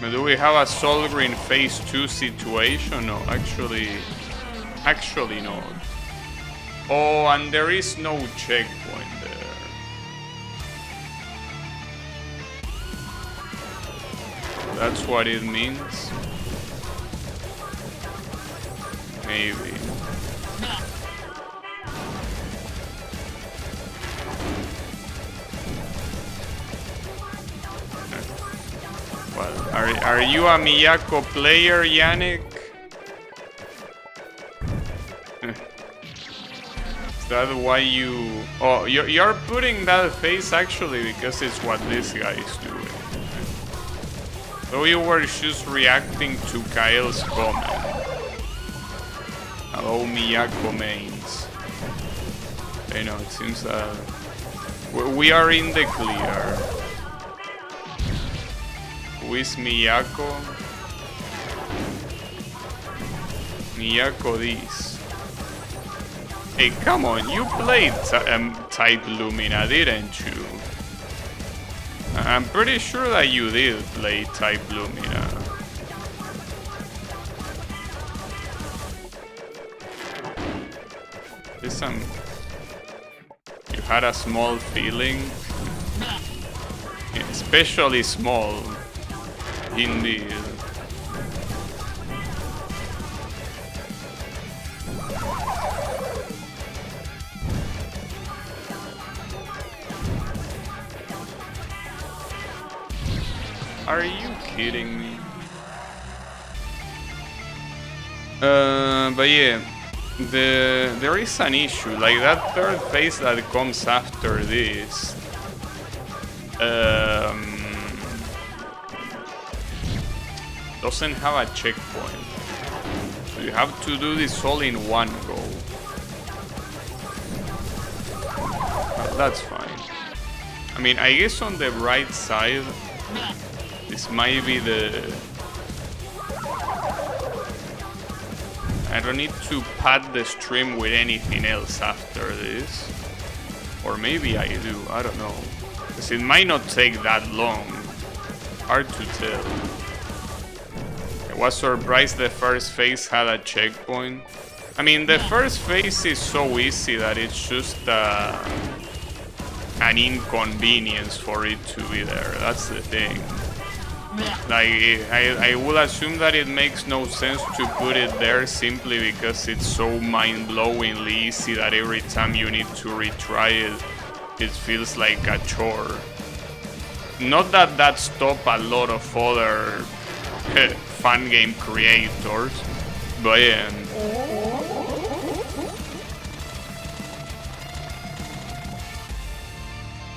Do we have a Soul Green phase 2 situation? No, actually not. Oh, and there is no checkpoint there. That's what it means. Maybe. Well, are you a Miyako player, Yannick? Is that why you... Oh, you're putting that face actually because it's what this guy is doing. So you were just reacting to Kyle's comment. Hello, Miyako mains. I know, it seems that we are in the clear. Who is Miyako? Miyako this. Hey, come on, you played Type Lumina, didn't you? I'm pretty sure that you did play Type Lumina. You had a small feeling. Especially small. Indeed. Are you kidding me? But yeah, there is an issue. Like that third phase that comes after this. Doesn't have a checkpoint. So you have to do this all in one go. But that's fine. I mean, I guess on the right side, this might be the... I don't need to pad the stream with anything else after this. Or maybe I do, I don't know. Because it might not take that long. Hard to tell. I was surprised the first phase had a checkpoint. I mean, the first phase is so easy that it's just an inconvenience for it to be there. That's the thing. Like, I would assume that it makes no sense to put it there simply because it's so mind-blowingly easy that every time you need to retry it, it feels like a chore. Not that that stops a lot of other fun game creators, but yeah.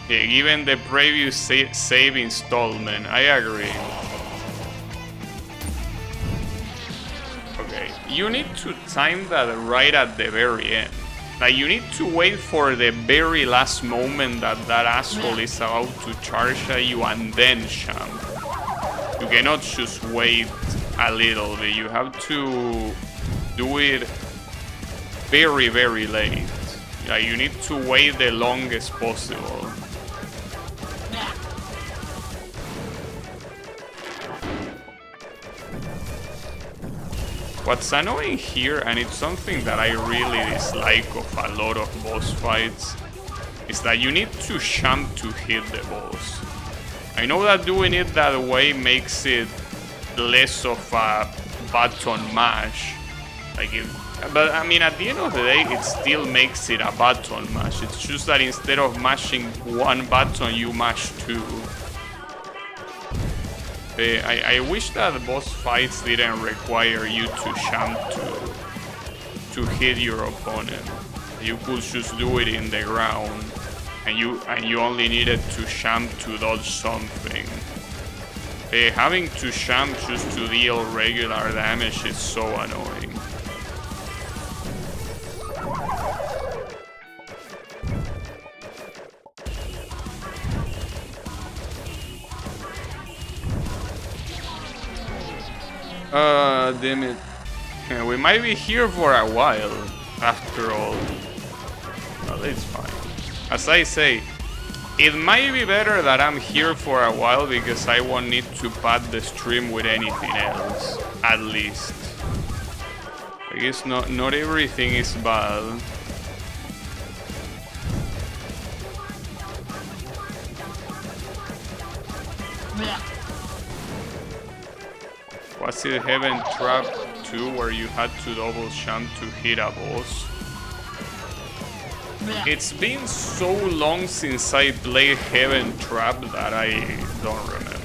Yeah, given the previous save installment, I agree. Okay, you need to time that right at the very end. Like, you need to wait for the very last moment that that asshole is about to charge at you and then jump. You cannot just wait a little bit. You have to do it very, very late. Like, you need to wait the longest possible. What's annoying here, and it's something that I really dislike of a lot of boss fights, is that you need to jump to hit the boss. I know that doing it that way makes it less of a button mash, but I mean, at the end of the day, it still makes it a button mash. It's just that instead of mashing one button, you mash two. I wish that boss fights didn't require you to jump to hit your opponent. You could just do it in the ground, and you only needed to jump to dodge something. Having to jump just to deal regular damage is so annoying. Damn it. Yeah, we might be here for a while, after all. Well, it's fine. As I say, it might be better that I'm here for a while because I won't need to pad the stream with anything else, at least. I guess not everything is bad. Was it Heaven Trap 2 where you had to double jump to hit a boss? It's been so long since I played Heaven Trap that I don't remember.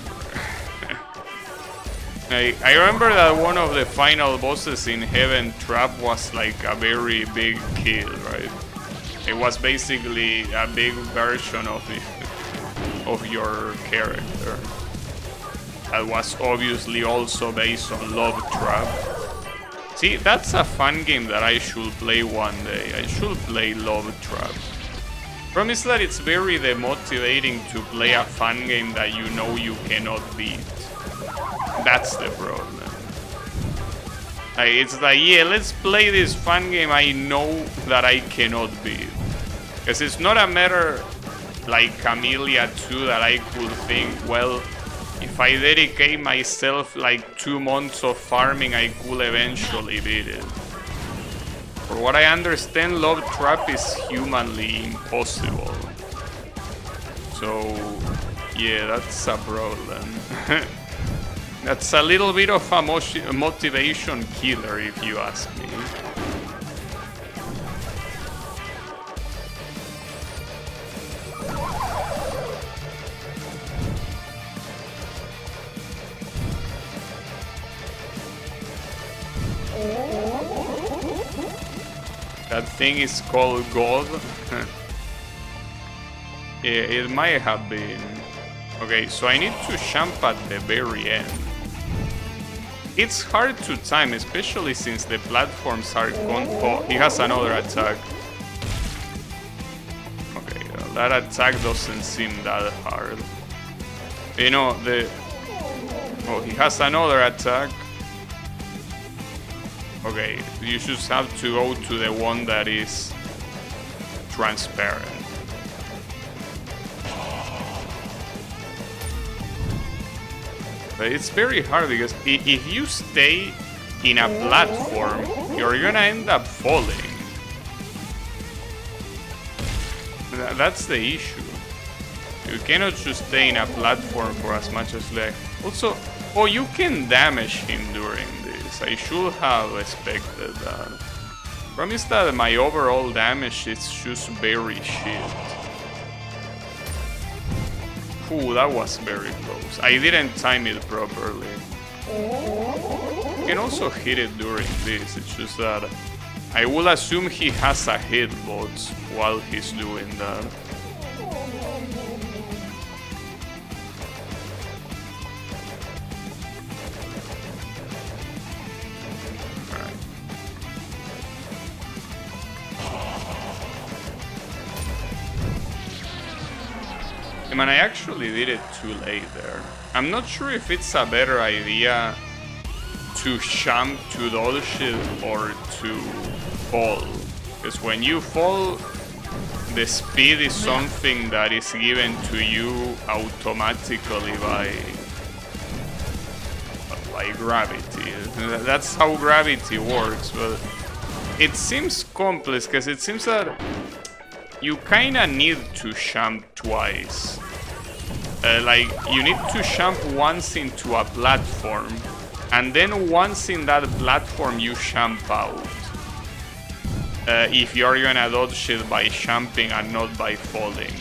I remember that one of the final bosses in Heaven Trap was like a very big kill, right? It was basically a big version of your character. That was obviously also based on Love Trap. See, that's a fun game that I should play one day. I should play Love Trap. Problem is that it's very demotivating to play a fun game that you know you cannot beat. That's the problem. Like, it's like, yeah, let's play this fun game I know that I cannot beat. Because it's not a matter like Camellia 2 that I could think, well, if I dedicate myself like 2 months of farming, I could eventually beat it. For what I understand, Love Trap is humanly impossible. So, yeah, that's a problem. That's a little bit of a motivation killer, if you ask me. That thing is called God. It might have been. Okay, so I need to jump at the very end. It's hard to time, especially since the platforms are oh, he has another attack. Okay, that attack doesn't seem that hard. You know, oh, he has another attack. Okay, you just have to go to the one that is transparent. But it's very hard because if you stay in a platform, you're gonna end up falling. That's the issue. You cannot just stay in a platform for as much as like. Also, oh, you can damage him during this. I should have expected that. Problem is that my overall damage is just very shit. Ooh, that was very close. I didn't time it properly. You can also hit it during this. It's just that I will assume he has a hitbox while he's doing that. Man, I actually did it too late there. I'm not sure if it's a better idea to jump to dodge it or to fall. Because when you fall, the speed is something that is given to you automatically by gravity. That's how gravity works, but it seems complex because it seems that you kinda need to jump twice. Like, you need to jump once into a platform, and then once in that platform you jump out. If you're gonna dodge it by jumping and not by falling.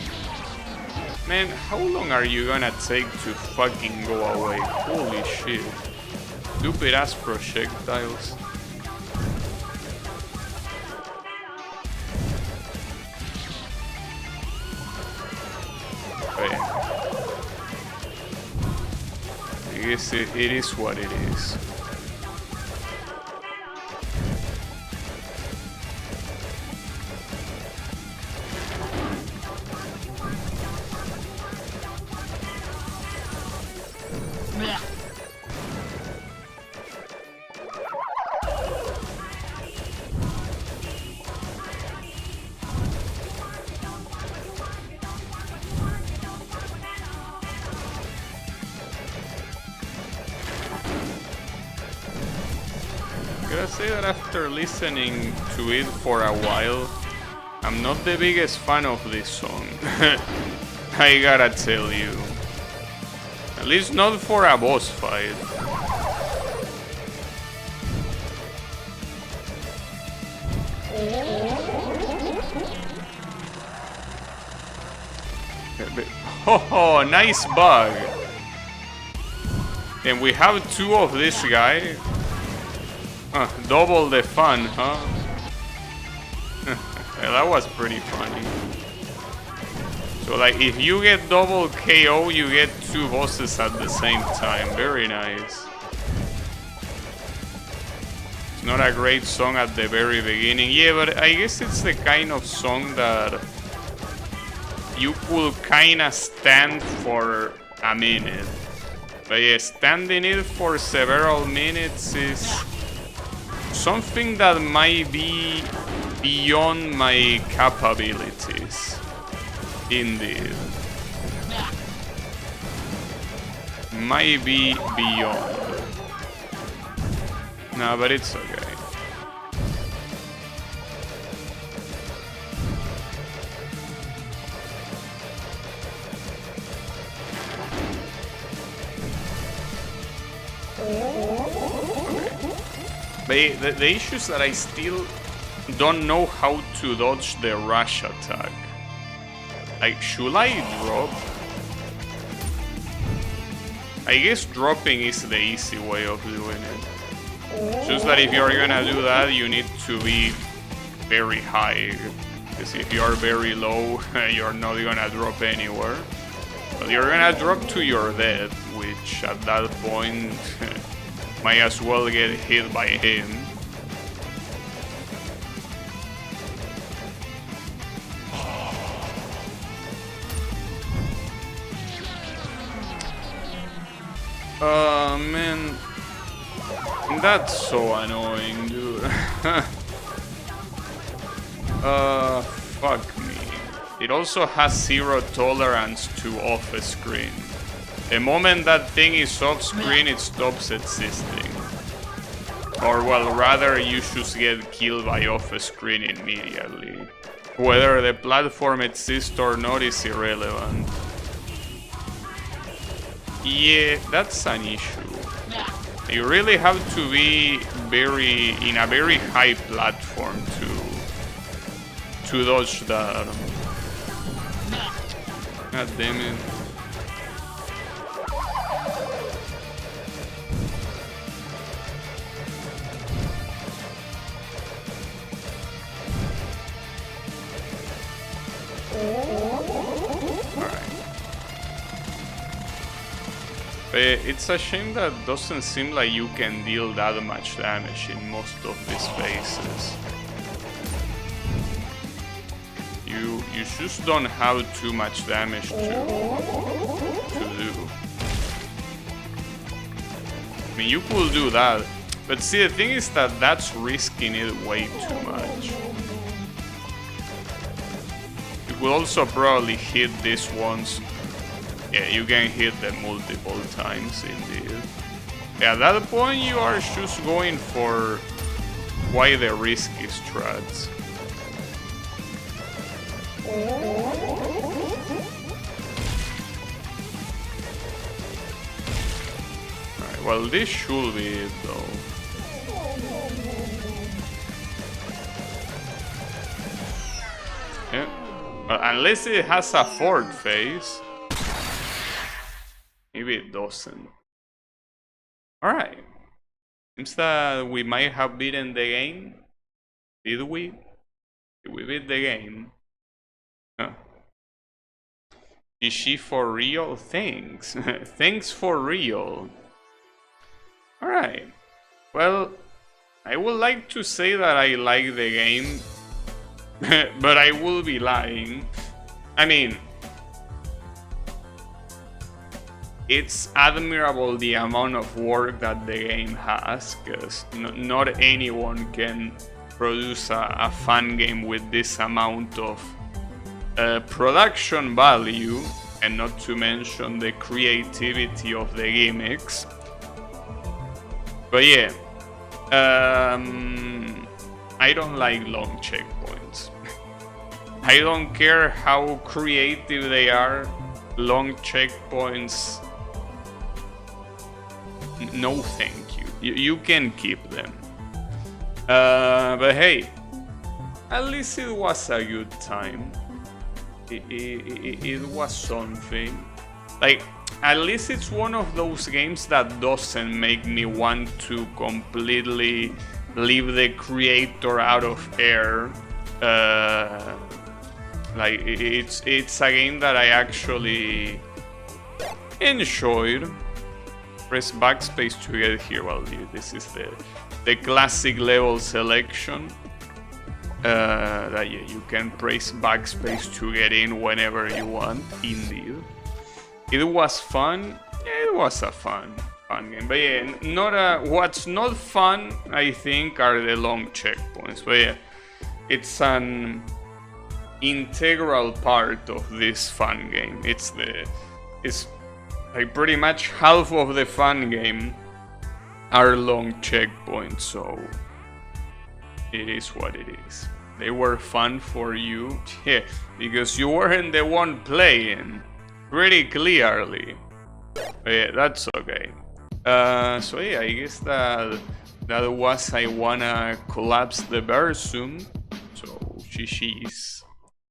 Man, how long are you gonna take to fucking go away? Holy shit. Stupid ass projectiles. It is what it is. Gotta say that after listening to it for a while, I'm not the biggest fan of this song. I gotta tell you. At least not for a boss fight. Oh, nice bug. And we have two of this guy. Double the fun, huh? Yeah, that was pretty funny. So, like, if you get double KO, you get two bosses at the same time. Very nice. It's not a great song at the very beginning. Yeah, but I guess it's the kind of song that you could kinda stand for a minute. But yeah, standing it for several minutes is something that might be beyond my capabilities. Indeed. Might be beyond. No, but it's okay. The issue is that I still don't know how to dodge the rush attack. Like, should I drop? I guess dropping is the easy way of doing it. Just that if you're gonna do that, you need to be very high. Because if you're very low, you're not gonna drop anywhere. But you're gonna drop to your death, which at that point might as well get hit by him. Oh man, that's so annoying, dude. Fuck me. It also has zero tolerance to off-screen. The moment that thing is off-screen, it stops existing. Or well, rather, you should get killed by off-screen immediately. Whether the platform exists or not is irrelevant. Yeah, that's an issue. You really have to be in a very high platform to dodge that. God damn it. It's a shame that doesn't seem like you can deal that much damage in most of these phases. You just don't have too much damage to do. I mean, you could do that, but see, the thing is that that's risking it way too much. You could also probably hit this once. Yeah, you can hit them multiple times indeed. Yeah, at that point you are just going for quite the risky strats. Alright, well this should be it though. Yeah. Well, unless it has a fourth phase. Maybe it doesn't. Alright. Seems that we might have beaten the game. Did we? Did we beat the game? Huh. Is she for real? Thanks. Thanks for real. Alright. Well, I would like to say that I like the game. But I will be lying. I mean, it's admirable the amount of work that the game has, because not anyone can produce a fun game with this amount of production value, and not to mention the creativity of the gimmicks. But yeah, I don't like long checkpoints. I don't care how creative they are, long checkpoints, no thank you. You can keep them. But hey, at least it was a good time. It was something. Like, at least it's one of those games that doesn't make me want to completely leave the creator out of air. Like, it's a game that I actually enjoyed. Press backspace to get here. Well, this is the classic level selection. That yeah, you can press backspace to get in whenever you want. Indeed, it was fun. Yeah, it was a fun game. But yeah, what's not fun, I think, are the long checkpoints. But yeah, it's an integral part of this fun game. It's like pretty much half of the fun game are long checkpoints, so it is what it is. They were fun for you, yeah, because you weren't the one playing, pretty clearly. But yeah, that's okay. So yeah, I guess that was I wanna collapse the Versum. So GG's.